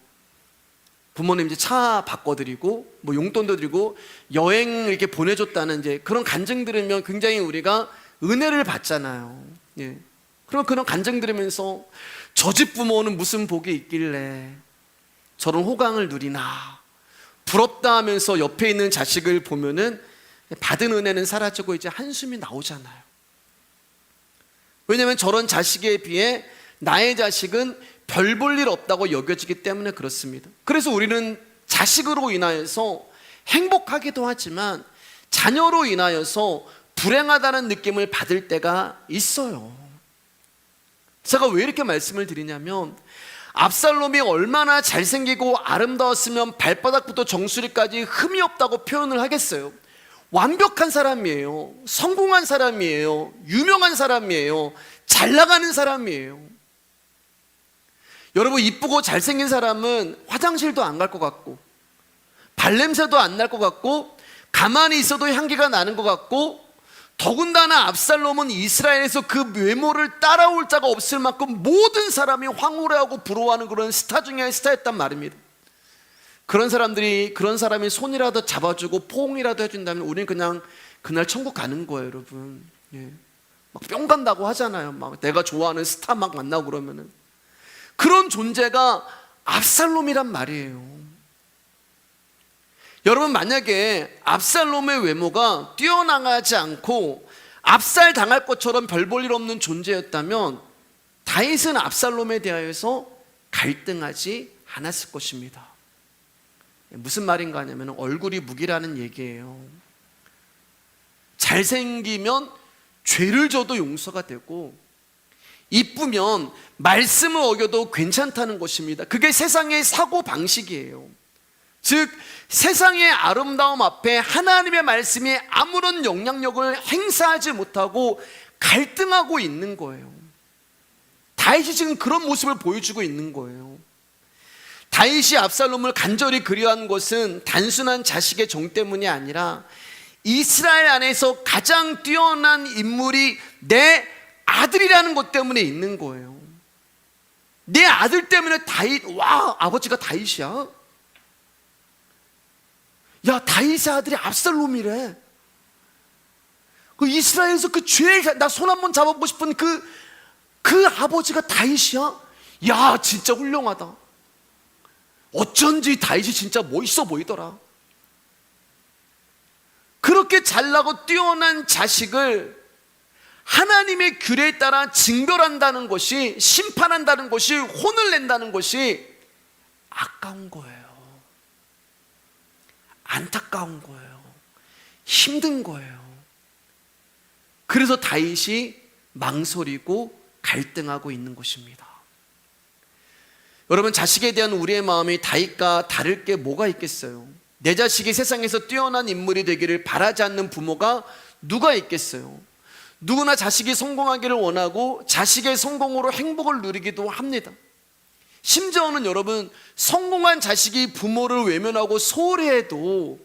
Speaker 1: 부모님 이제 차 바꿔드리고 뭐 용돈도 드리고 여행 이렇게 보내줬다는 이제 그런 간증 들으면 굉장히 우리가 은혜를 받잖아요. 예. 그럼 그런 간증 들으면서 저 집 부모는 무슨 복이 있길래 저런 호강을 누리나 부럽다 하면서 옆에 있는 자식을 보면은 받은 은혜는 사라지고 이제 한숨이 나오잖아요. 왜냐하면 저런 자식에 비해 나의 자식은 별 볼 일 없다고 여겨지기 때문에 그렇습니다. 그래서 우리는 자식으로 인하여서 행복하기도 하지만 자녀로 인하여서 불행하다는 느낌을 받을 때가 있어요. 제가 왜 이렇게 말씀을 드리냐면 압살롬이 얼마나 잘생기고 아름다웠으면 발바닥부터 정수리까지 흠이 없다고 표현을 하겠어요. 완벽한 사람이에요. 성공한 사람이에요. 유명한 사람이에요. 잘 나가는 사람이에요. 여러분, 이쁘고 잘생긴 사람은 화장실도 안 갈 것 같고 발냄새도 안 날 것 같고 가만히 있어도 향기가 나는 것 같고 더군다나 압살롬은 이스라엘에서 그 외모를 따라올 자가 없을 만큼 모든 사람이 황홀해하고 부러워하는 그런 스타 중에 스타였단 말입니다. 그런 사람이 손이라도 잡아주고 포옹이라도 해준다면 우리는 그냥 그날 천국 가는 거예요, 여러분. 예. 막 뿅 간다고 하잖아요. 막 내가 좋아하는 스타 막 만나고 그러면은 그런 존재가 압살롬이란 말이에요. 여러분, 만약에 압살롬의 외모가 뛰어나가지 않고 압살 당할 것처럼 별 볼 일 없는 존재였다면 다윗은 압살롬에 대하여서 갈등하지 않았을 것입니다. 무슨 말인가 하냐면 얼굴이 무기라는 얘기예요. 잘생기면 죄를 져도 용서가 되고 이쁘면 말씀을 어겨도 괜찮다는 것입니다. 그게 세상의 사고방식이에요. 즉 세상의 아름다움 앞에 하나님의 말씀이 아무런 영향력을 행사하지 못하고 갈등하고 있는 거예요. 다윗이 지금 그런 모습을 보여주고 있는 거예요. 다윗이 압살롬을 간절히 그리워한 것은 단순한 자식의 정 때문이 아니라 이스라엘 안에서 가장 뛰어난 인물이 내 아들이라는 것 때문에 있는 거예요. 내 아들 때문에 다윗, 와, 아버지가 다윗이야? 야, 다윗의 아들이 압살롬이래. 그 이스라엘에서 그 죄, 나 손 한번 잡아보고 싶은 그 아버지가 다윗이야? 야, 진짜 훌륭하다. 어쩐지 다윗이 진짜 멋있어 보이더라. 그렇게 잘나고 뛰어난 자식을 하나님의 규례에 따라 징벌한다는 것이, 심판한다는 것이, 혼을 낸다는 것이 아까운 거예요. 안타까운 거예요. 힘든 거예요. 그래서 다윗이 망설이고 갈등하고 있는 것입니다. 여러분, 자식에 대한 우리의 마음이 다윗과 다를 게 뭐가 있겠어요? 내 자식이 세상에서 뛰어난 인물이 되기를 바라지 않는 부모가 누가 있겠어요? 누구나 자식이 성공하기를 원하고 자식의 성공으로 행복을 누리기도 합니다. 심지어는 여러분, 성공한 자식이 부모를 외면하고 소홀해도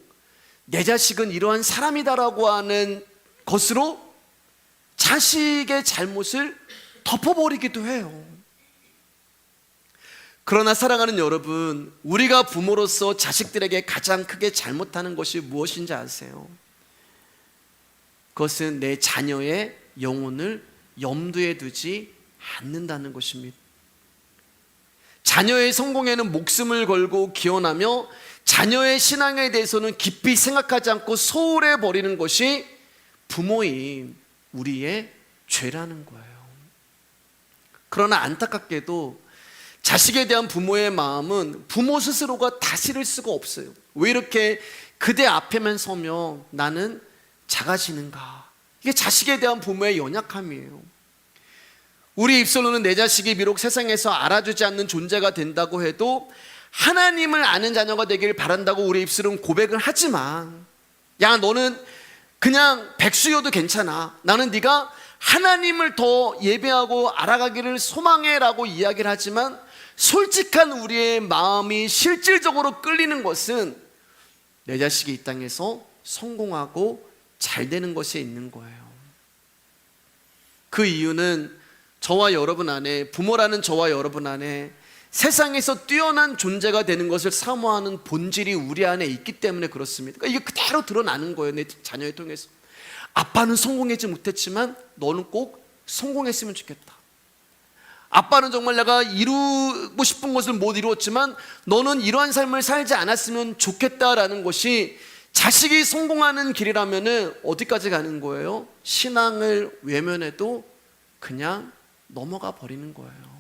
Speaker 1: 내 자식은 이러한 사람이다라고 하는 것으로 자식의 잘못을 덮어버리기도 해요. 그러나 사랑하는 여러분, 우리가 부모로서 자식들에게 가장 크게 잘못하는 것이 무엇인지 아세요? 그것은 내 자녀의 영혼을 염두에 두지 않는다는 것입니다. 자녀의 성공에는 목숨을 걸고 기원하며 자녀의 신앙에 대해서는 깊이 생각하지 않고 소홀해 버리는 것이 부모인 우리의 죄라는 거예요. 그러나 안타깝게도 자식에 대한 부모의 마음은 부모 스스로가 다스릴 수가 없어요. 왜 이렇게 그대 앞에만 서면 나는 작아지는가? 이게 자식에 대한 부모의 연약함이에요. 우리 입술로는 내 자식이 비록 세상에서 알아주지 않는 존재가 된다고 해도 하나님을 아는 자녀가 되기를 바란다고 우리 입술은 고백을 하지만, 야, 너는 그냥 백수여도 괜찮아. 나는 네가 하나님을 더 예배하고 알아가기를 소망해 라고 이야기를 하지만, 솔직한 우리의 마음이 실질적으로 끌리는 것은 내 자식이 이 땅에서 성공하고 잘 되는 것에 있는 거예요. 그 이유는 저와 여러분 안에, 부모라는 저와 여러분 안에 세상에서 뛰어난 존재가 되는 것을 사모하는 본질이 우리 안에 있기 때문에 그렇습니다. 그러니까 이게 그대로 드러나는 거예요. 내 자녀를 통해서. 아빠는 성공하지 못했지만 너는 꼭 성공했으면 좋겠다. 아빠는 정말 내가 이루고 싶은 것을 못 이루었지만 너는 이러한 삶을 살지 않았으면 좋겠다라는 것이 자식이 성공하는 길이라면 어디까지 가는 거예요? 신앙을 외면해도 그냥 넘어가 버리는 거예요.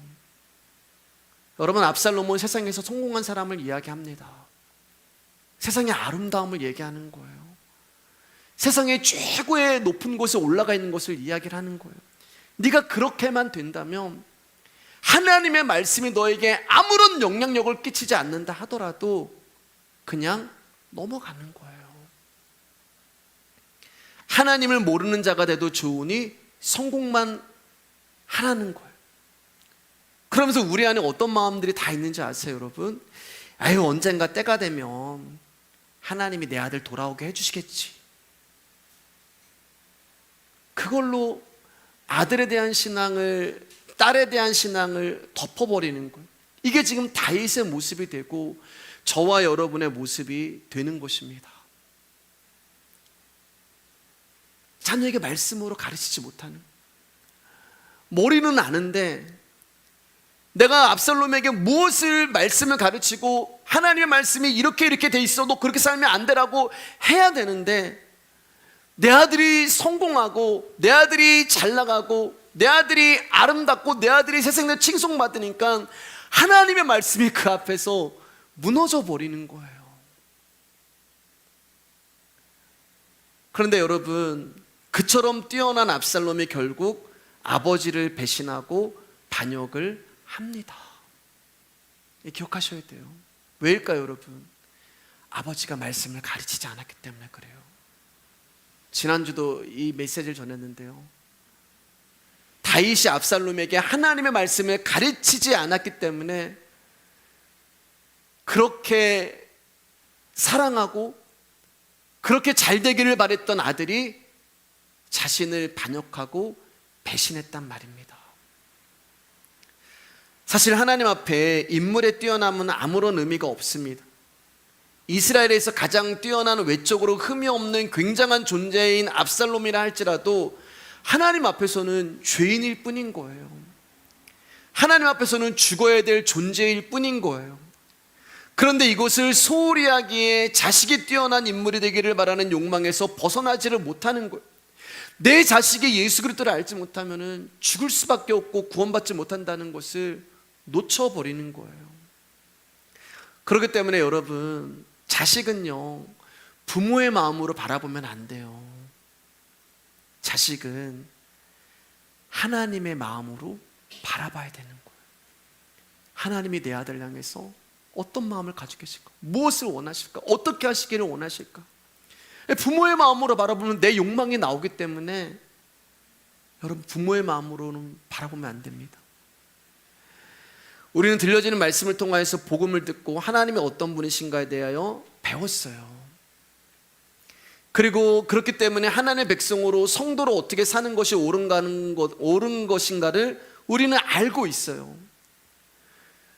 Speaker 1: 여러분, 압살롬은 세상에서 성공한 사람을 이야기합니다. 세상의 아름다움을 얘기하는 거예요. 세상의 최고의 높은 곳에 올라가 있는 것을 이야기를 하는 거예요. 네가 그렇게만 된다면 하나님의 말씀이 너에게 아무런 영향력을 끼치지 않는다 하더라도 그냥 넘어가는 거예요. 하나님을 모르는 자가 돼도 좋으니 성공만 하라는 거예요. 그러면서 우리 안에 어떤 마음들이 다 있는지 아세요, 여러분? 아유, 언젠가 때가 되면 하나님이 내 아들 돌아오게 해주시겠지. 그걸로 아들에 대한 신앙을, 딸에 대한 신앙을 덮어버리는 거예요. 이게 지금 다윗의 모습이 되고 저와 여러분의 모습이 되는 것입니다. 자녀에게 말씀으로 가르치지 못하는, 머리는 아는데 내가 압살롬에게 무엇을 말씀을 가르치고 하나님의 말씀이 이렇게 돼 있어, 너 그렇게 살면 안 되라고 해야 되는데, 내 아들이 성공하고 내 아들이 잘 나가고 내 아들이 아름답고 내 아들이 세상에 칭송받으니까 하나님의 말씀이 그 앞에서 무너져 버리는 거예요. 그런데 여러분, 그처럼 뛰어난 압살롬이 결국 아버지를 배신하고 반역을 합니다. 기억하셔야 돼요. 왜일까요, 여러분? 아버지가 말씀을 가르치지 않았기 때문에 그래요. 지난주도 이 메시지를 전했는데요, 다윗이 압살롬에게 하나님의 말씀을 가르치지 않았기 때문에 그렇게 사랑하고 그렇게 잘 되기를 바랬던 아들이 자신을 반역하고 배신했단 말입니다. 사실 하나님 앞에 인물의 뛰어남은 아무런 의미가 없습니다. 이스라엘에서 가장 뛰어난, 외적으로 흠이 없는 굉장한 존재인 압살롬이라 할지라도 하나님 앞에서는 죄인일 뿐인 거예요. 하나님 앞에서는 죽어야 될 존재일 뿐인 거예요. 그런데 이것을 소홀히 하기에 자식이 뛰어난 인물이 되기를 바라는 욕망에서 벗어나지를 못하는 거예요. 내 자식이 예수 그리스도를 알지 못하면 죽을 수밖에 없고 구원받지 못한다는 것을 놓쳐버리는 거예요. 그렇기 때문에 여러분, 자식은요, 부모의 마음으로 바라보면 안 돼요. 자식은 하나님의 마음으로 바라봐야 되는 거예요. 하나님이 내 아들 향해서 어떤 마음을 가지고 계실까? 무엇을 원하실까? 어떻게 하시기를 원하실까? 부모의 마음으로 바라보면 내 욕망이 나오기 때문에 여러분, 부모의 마음으로는 바라보면 안 됩니다. 우리는 들려지는 말씀을 통하여서 복음을 듣고 하나님이 어떤 분이신가에 대하여 배웠어요. 그리고 그렇기 때문에 하나님의 백성으로, 성도로 어떻게 사는 것이 옳은 것인가를 우리는 알고 있어요.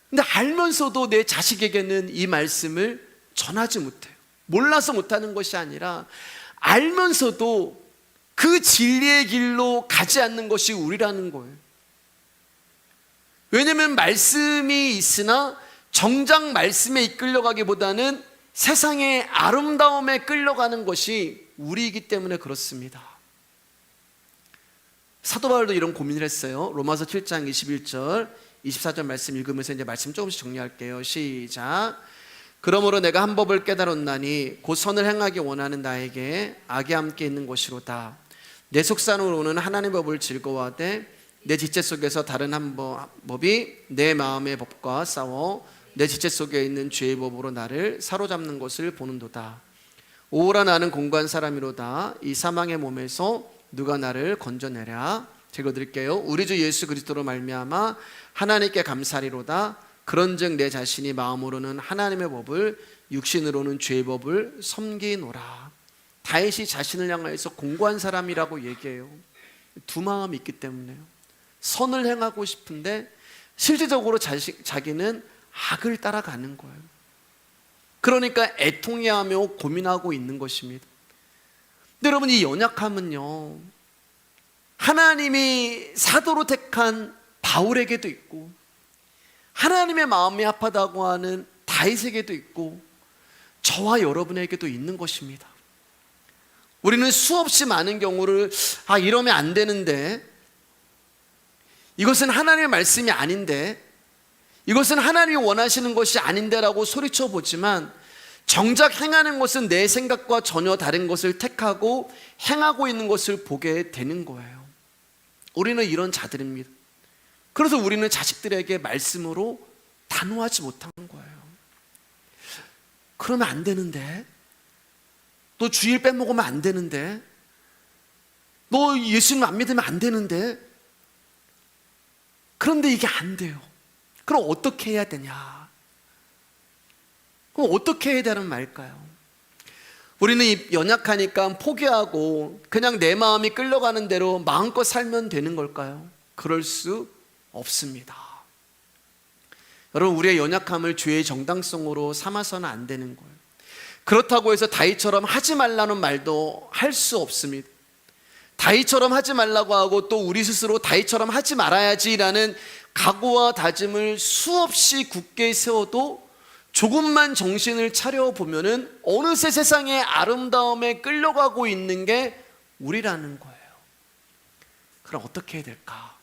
Speaker 1: 근데 알면서도 내 자식에게는 이 말씀을 전하지 못해요. 몰라서 못하는 것이 아니라 알면서도 그 진리의 길로 가지 않는 것이 우리라는 거예요. 왜냐하면 말씀이 있으나 정작 말씀에 이끌려가기보다는 세상의 아름다움에 끌려가는 것이 우리이기 때문에 그렇습니다. 사도 바울도 이런 고민을 했어요. 로마서 7장 21절 24절 말씀 읽으면서 이제 말씀 조금씩 정리할게요. 시작. 그러므로 내가 한 법을 깨달았나니 곧 선을 행하기 원하는 나에게 악이 함께 있는 것이로다. 내 속산으로는 하나님의 법을 즐거워하되 내 지체 속에서 다른 한 법이 내 마음의 법과 싸워 내 지체 속에 있는 죄의 법으로 나를 사로잡는 것을 보는도다. 오호라 나는 공고한 사람이로다. 이 사망의 몸에서 누가 나를 건져내랴. 제가 드릴게요. 우리 주 예수 그리스도로 말미암아 하나님께 감사리로다. 그런즉 내 자신이 마음으로는 하나님의 법을, 육신으로는 죄의 법을 섬기노라. 다윗이 자신을 향하여서 공고한 사람이라고 얘기해요. 두 마음이 있기 때문에요. 선을 행하고 싶은데 실질적으로 자기는 악을 따라가는 거예요. 그러니까 애통해하며 고민하고 있는 것입니다. 근데 여러분, 이 연약함은요, 하나님이 사도로 택한 바울에게도 있고 하나님의 마음이 아프다고 하는 다윗에게도 있고 저와 여러분에게도 있는 것입니다. 우리는 수없이 많은 경우를 이러면 안 되는데, 이것은 하나님의 말씀이 아닌데, 이것은 하나님이 원하시는 것이 아닌데라고 소리쳐 보지만 정작 행하는 것은 내 생각과 전혀 다른 것을 택하고 행하고 있는 것을 보게 되는 거예요. 우리는 이런 자들입니다. 그래서 우리는 자식들에게 말씀으로 단호하지 못한 거예요. 그러면 안 되는데, 너 주일 빼먹으면 안 되는데, 너 예수님 안 믿으면 안 되는데. 그런데 이게 안 돼요. 그럼 어떻게 해야 되냐? 그럼 어떻게 해야 되는 말일까요? 우리는 연약하니까 포기하고 그냥 내 마음이 끌려가는 대로 마음껏 살면 되는 걸까요? 그럴 수 없습니다. 여러분, 우리의 연약함을 죄의 정당성으로 삼아서는 안 되는 거예요. 그렇다고 해서 다윗처럼 하지 말라는 말도 할 수 없습니다. 다윗처럼 하지 말라고 하고 또 우리 스스로 다윗처럼 하지 말아야지라는 각오와 다짐을 수없이 굳게 세워도 조금만 정신을 차려보면은 어느새 세상의 아름다움에 끌려가고 있는 게 우리라는 거예요. 그럼 어떻게 해야 될까?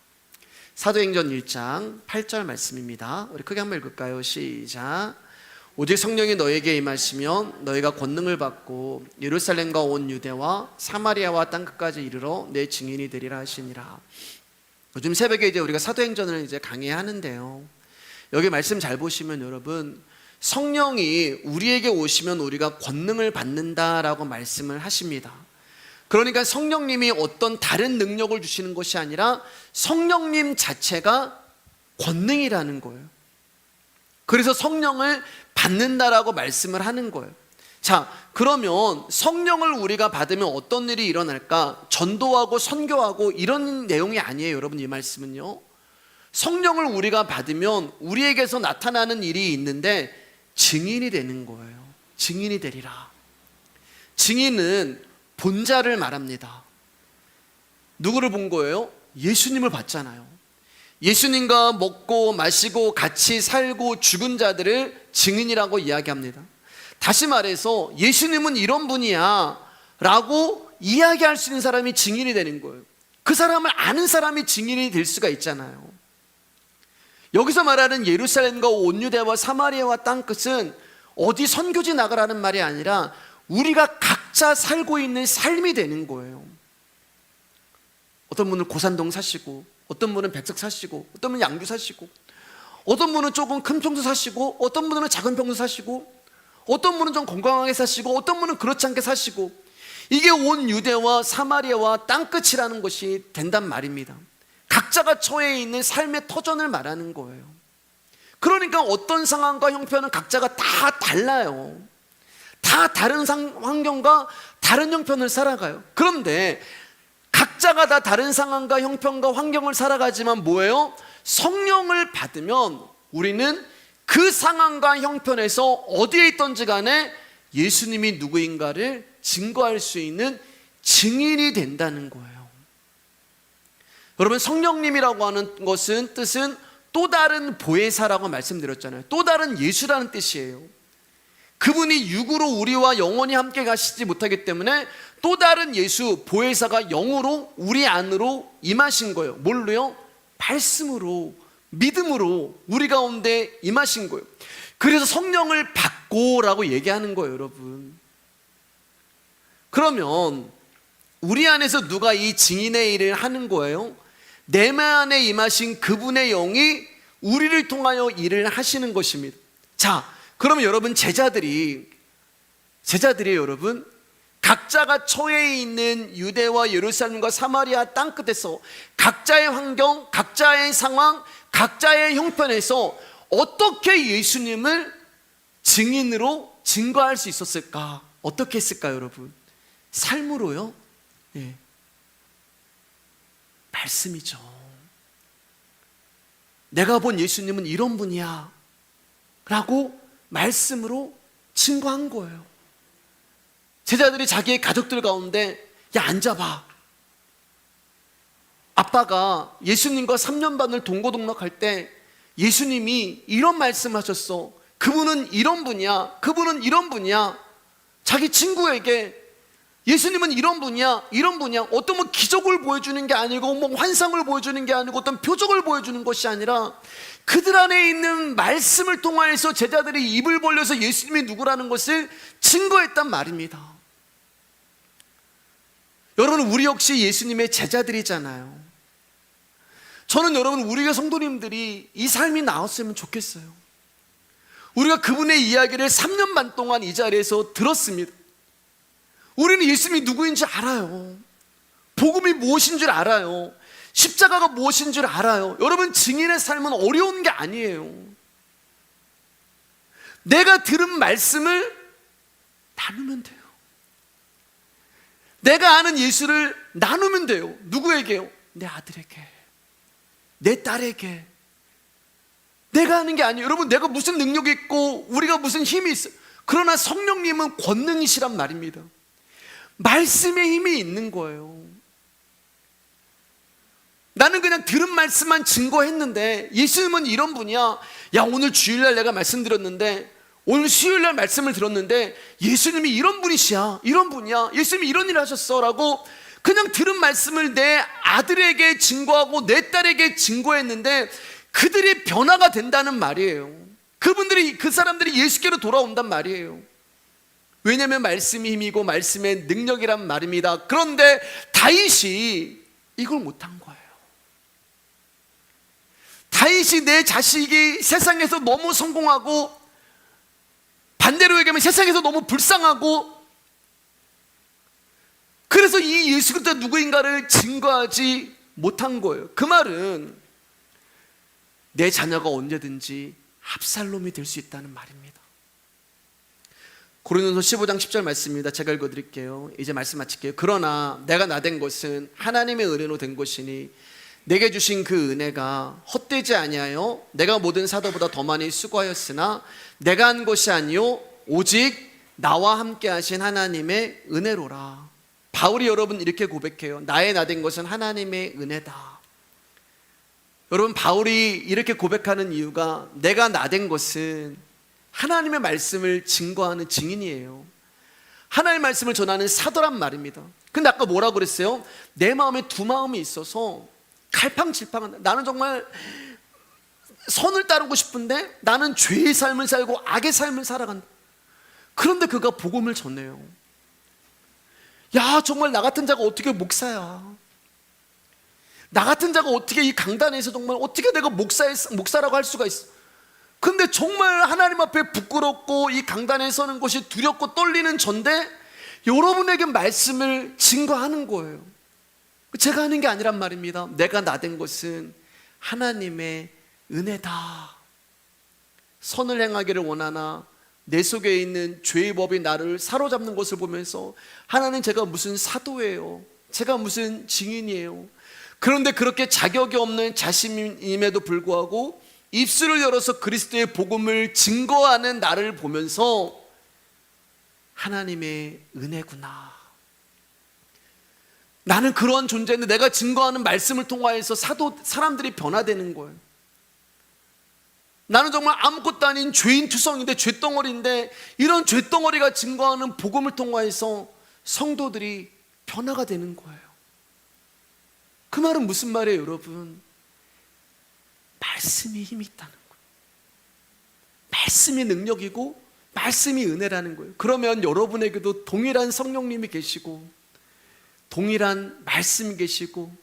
Speaker 1: 사도행전 1장 8절 말씀입니다. 우리 크게 한번 읽을까요? 시작. 오직 성령이 너에게 임하시면 너희가 권능을 받고 예루살렘과 온 유대와 사마리아와 땅끝까지 이르러 내 증인이 되리라 하시니라. 요즘 새벽에 이제 우리가 사도행전을 이제 강의하는데요. 여기 말씀 잘 보시면 여러분, 성령이 우리에게 오시면 우리가 권능을 받는다라고 말씀을 하십니다. 그러니까 성령님이 어떤 다른 능력을 주시는 것이 아니라 성령님 자체가 권능이라는 거예요. 그래서 성령을 받는다라고 말씀을 하는 거예요. 자, 그러면 성령을 우리가 받으면 어떤 일이 일어날까? 전도하고 선교하고 이런 내용이 아니에요, 여러분. 이 말씀은요, 성령을 우리가 받으면 우리에게서 나타나는 일이 있는데 증인이 되는 거예요. 증인이 되리라. 증인은 본자를 말합니다. 누구를 본 거예요? 예수님을 봤잖아요. 예수님과 먹고 마시고 같이 살고 죽은 자들을 증인이라고 이야기합니다. 다시 말해서 예수님은 이런 분이야 라고 이야기할 수 있는 사람이 증인이 되는 거예요. 그 사람을 아는 사람이 증인이 될 수가 있잖아요. 여기서 말하는 예루살렘과 온 유대와 사마리아와 땅끝은 어디 선교지 나가라는 말이 아니라 우리가 각자 살고 있는 삶이 되는 거예요. 어떤 분은 고산동 사시고, 어떤 분은 백석 사시고, 어떤 분은 양주 사시고, 어떤 분은 조금 큰 평수 사시고, 어떤 분은 작은 평수 사시고, 어떤 분은 좀 건강하게 사시고, 어떤 분은 그렇지 않게 사시고, 이게 온 유대와 사마리아와 땅끝이라는 것이 된단 말입니다. 각자가 처해 있는 삶의 터전을 말하는 거예요. 그러니까 어떤 상황과 형편은 각자가 다 달라요. 다 다른 환경과 다른 형편을 살아가요. 그런데 각자가 다 다른 상황과 형편과 환경을 살아가지만 뭐예요? 성령을 받으면 우리는 그 상황과 형편에서 어디에 있든지 간에 예수님이 누구인가를 증거할 수 있는 증인이 된다는 거예요. 여러분, 성령님이라고 하는 것은 뜻은 또 다른 보혜사라고 말씀드렸잖아요. 또 다른 예수라는 뜻이에요. 그분이 육으로 우리와 영원히 함께 가시지 못하기 때문에 또 다른 예수, 보혜사가 영으로 우리 안으로 임하신 거예요. 뭘로요? 말씀으로, 믿음으로 우리 가운데 임하신 거예요. 그래서 성령을 받고라고 얘기하는 거예요, 여러분. 그러면 우리 안에서 누가 이 증인의 일을 하는 거예요? 내 안에 임하신 그분의 영이 우리를 통하여 일을 하시는 것입니다. 자, 그러면 여러분, 제자들이 여러분, 각자가 처해 있는 유대와 예루살렘과 사마리아 땅끝에서 각자의 환경, 각자의 상황, 각자의 형편에서 어떻게 예수님을 증인으로 증거할 수 있었을까? 어떻게 했을까요, 여러분? 삶으로요? 예. 말씀이죠. 내가 본 예수님은 이런 분이야 라고 말씀으로 증거한 거예요. 제자들이 자기의 가족들 가운데, 야, 앉아봐. 아빠가 예수님과 3년 반을 동고동락할 때 예수님이 이런 말씀하셨어. 그분은 이런 분이야. 그분은 이런 분이야. 자기 친구에게 예수님은 이런 분이야, 이런 분이야. 어떤 뭐 기적을 보여주는 게 아니고, 뭐 환상을 보여주는 게 아니고, 어떤 표적을 보여주는 것이 아니라 그들 안에 있는 말씀을 통하여서 제자들이 입을 벌려서 예수님이 누구라는 것을 증거했단 말입니다. 여러분, 우리 역시 예수님의 제자들이잖아요. 저는 여러분, 우리가 성도님들이 이 삶이 나왔으면 좋겠어요. 우리가 그분의 이야기를 3년 반 동안 이 자리에서 들었습니다. 우리는 예수님이 누구인지 알아요. 복음이 무엇인 줄 알아요. 십자가가 무엇인 줄 알아요. 여러분, 증인의 삶은 어려운 게 아니에요. 내가 들은 말씀을 나누면 돼요. 내가 아는 예수를 나누면 돼요. 누구에게요? 내 아들에게, 내 딸에게. 내가 하는 게 아니에요. 여러분, 내가 무슨 능력이 있고 우리가 무슨 힘이 있어요. 그러나 성령님은 권능이시란 말입니다. 말씀의 힘이 있는 거예요. 나는 그냥 들은 말씀만 증거했는데 예수님은 이런 분이야. 야, 오늘 주일날 내가 말씀드렸는데, 오늘 수요일날 말씀을 들었는데 예수님이 이런 분이시야, 이런 분이야, 예수님이 이런 일을 하셨어 라고 그냥 들은 말씀을 내 아들에게 증거하고 내 딸에게 증거했는데 그들이 변화가 된다는 말이에요. 그 사람들이 예수께로 돌아온단 말이에요. 왜냐하면 말씀이 힘이고 말씀의 능력이란 말입니다. 그런데 다윗이 이걸 못한 거예요. 다윗이 내 자식이 세상에서 너무 성공하고, 반대로 얘기하면 세상에서 너무 불쌍하고, 그래서 이 예수 그리스도가 누구인가를 증거하지 못한 거예요. 그 말은 내 자녀가 언제든지 압살롬이 될 수 있다는 말입니다. 고린도서 15장 10절 말씀입니다. 제가 읽어드릴게요. 이제 말씀 마칠게요. 그러나 내가 나된 것은 하나님의 은혜로 된 것이니 내게 주신 그 은혜가 헛되지 아니하여 내가 모든 사도보다 더 많이 수고하였으나 내가 한 것이 아니요 오직 나와 함께 하신 하나님의 은혜로라. 바울이 여러분 이렇게 고백해요. 나의 나된 것은 하나님의 은혜다. 여러분, 바울이 이렇게 고백하는 이유가 내가 나된 것은 하나님의 말씀을 증거하는 증인이에요. 하나님의 말씀을 전하는 사도란 말입니다. 근데 아까 뭐라고 그랬어요? 내 마음에 두 마음이 있어서 갈팡질팡한다. 나는 정말 선을 따르고 싶은데 나는 죄의 삶을 살고 악의 삶을 살아간다. 그런데 그가 복음을 전해요. 야, 정말 나 같은 자가 어떻게 목사야? 나 같은 자가 어떻게 이 강단에서 정말 어떻게 내가 목사라고 할 수가 있어? 근데 정말 하나님 앞에 부끄럽고 이 강단에 서는 것이 두렵고 떨리는 전데 여러분에게 말씀을 증거하는 거예요. 제가 하는 게 아니란 말입니다. 내가 나된 것은 하나님의 은혜다. 선을 행하기를 원하나 내 속에 있는 죄의 법이 나를 사로잡는 것을 보면서 하나님, 제가 무슨 사도예요? 제가 무슨 증인이에요? 그런데 그렇게 자격이 없는 자신임에도 불구하고 입술을 열어서 그리스도의 복음을 증거하는 나를 보면서 하나님의 은혜구나. 나는 그런 존재인데 내가 증거하는 말씀을 통하여서 사람들이 변화되는 거예요. 나는 정말 아무것도 아닌 죄인 투성인데, 죄덩어리인데, 이런 죄덩어리가 증거하는 복음을 통하여서 성도들이 변화가 되는 거예요. 그 말은 무슨 말이에요, 여러분? 말씀이 힘이 있다는 거예요. 말씀이 능력이고 말씀이 은혜라는 거예요. 그러면 여러분에게도 동일한 성령님이 계시고 동일한 말씀이 계시고,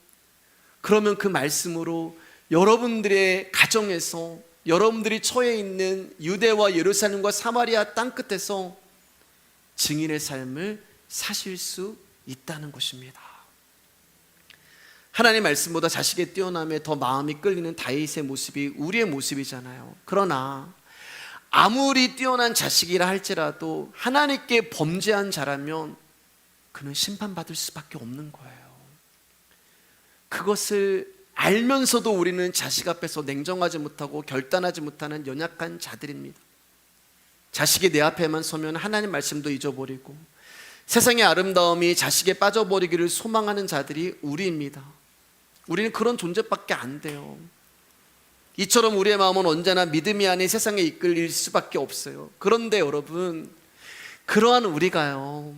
Speaker 1: 그러면 그 말씀으로 여러분들의 가정에서, 여러분들이 처해 있는 유대와 예루살렘과 사마리아 땅끝에서 증인의 삶을 사실 수 있다는 것입니다. 하나님의 말씀보다 자식의 뛰어남에 더 마음이 끌리는 다윗의 모습이 우리의 모습이잖아요. 그러나 아무리 뛰어난 자식이라 할지라도 하나님께 범죄한 자라면 그는 심판받을 수밖에 없는 거예요. 그것을 알면서도 우리는 자식 앞에서 냉정하지 못하고 결단하지 못하는 연약한 자들입니다. 자식이 내 앞에만 서면 하나님 말씀도 잊어버리고 세상의 아름다움이 자식에 빠져버리기를 소망하는 자들이 우리입니다. 우리는 그런 존재밖에 안 돼요. 이처럼 우리의 마음은 언제나 믿음이 아닌 세상에 이끌릴 수밖에 없어요. 그런데 여러분, 그러한 우리가요,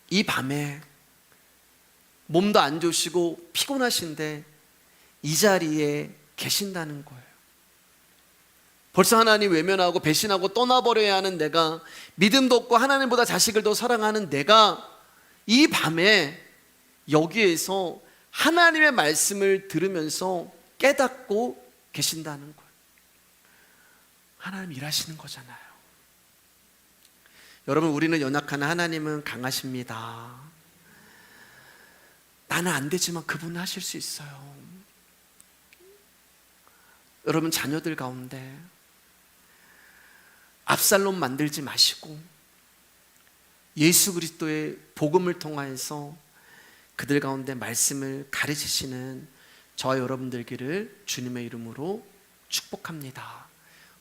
Speaker 1: 이 밤에 몸도 안 좋으시고 피곤하신데 이 자리에 계신다는 거예요. 벌써 하나님 외면하고 배신하고 떠나버려야 하는 내가, 믿음도 없고 하나님보다 자식을 더 사랑하는 내가 이 밤에 여기에서 하나님의 말씀을 들으면서 깨닫고 계신다는 거예요. 하나님 일하시는 거잖아요. 여러분, 우리는 연약하나 하나님은 강하십니다. 나는 안 되지만 그분은 하실 수 있어요. 여러분, 자녀들 가운데 압살롬 만들지 마시고 예수 그리스도의 복음을 통하여서 그들 가운데 말씀을 가르치시는 저와 여러분들 되기를 주님의 이름으로 축복합니다.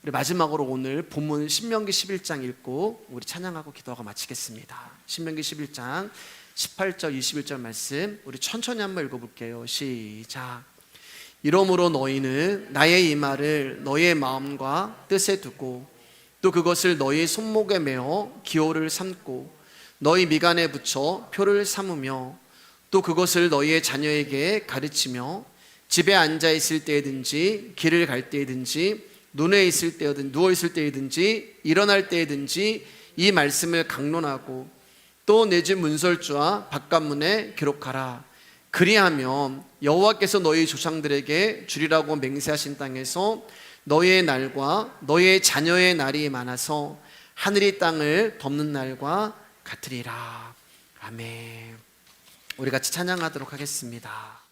Speaker 1: 우리 마지막으로 오늘 본문 신명기 11장 읽고 우리 찬양하고 기도하고 마치겠습니다. 신명기 11장 18절 21절 말씀 우리 천천히 한번 읽어볼게요. 시작. 이러므로 너희는 나의 이 말을 너희의 마음과 뜻에 두고 또 그것을 너희 손목에 메어 기호를 삼고 너희 미간에 붙여 표를 삼으며 또 그것을 너희의 자녀에게 가르치며 집에 앉아 있을 때든지 길을 갈 때든지 눈에 있을 때든 누워 있을 때든지 일어날 때든지 이 말씀을 강론하고 또 내 집 문설주와 바깥문에 기록하라. 그리하면 여호와께서 너희 조상들에게 주리라고 맹세하신 땅에서 너희의 날과 너희의 자녀의 날이 많아서 하늘이 땅을 덮는 날과 같으리라. 아멘. 우리 같이 찬양하도록 하겠습니다.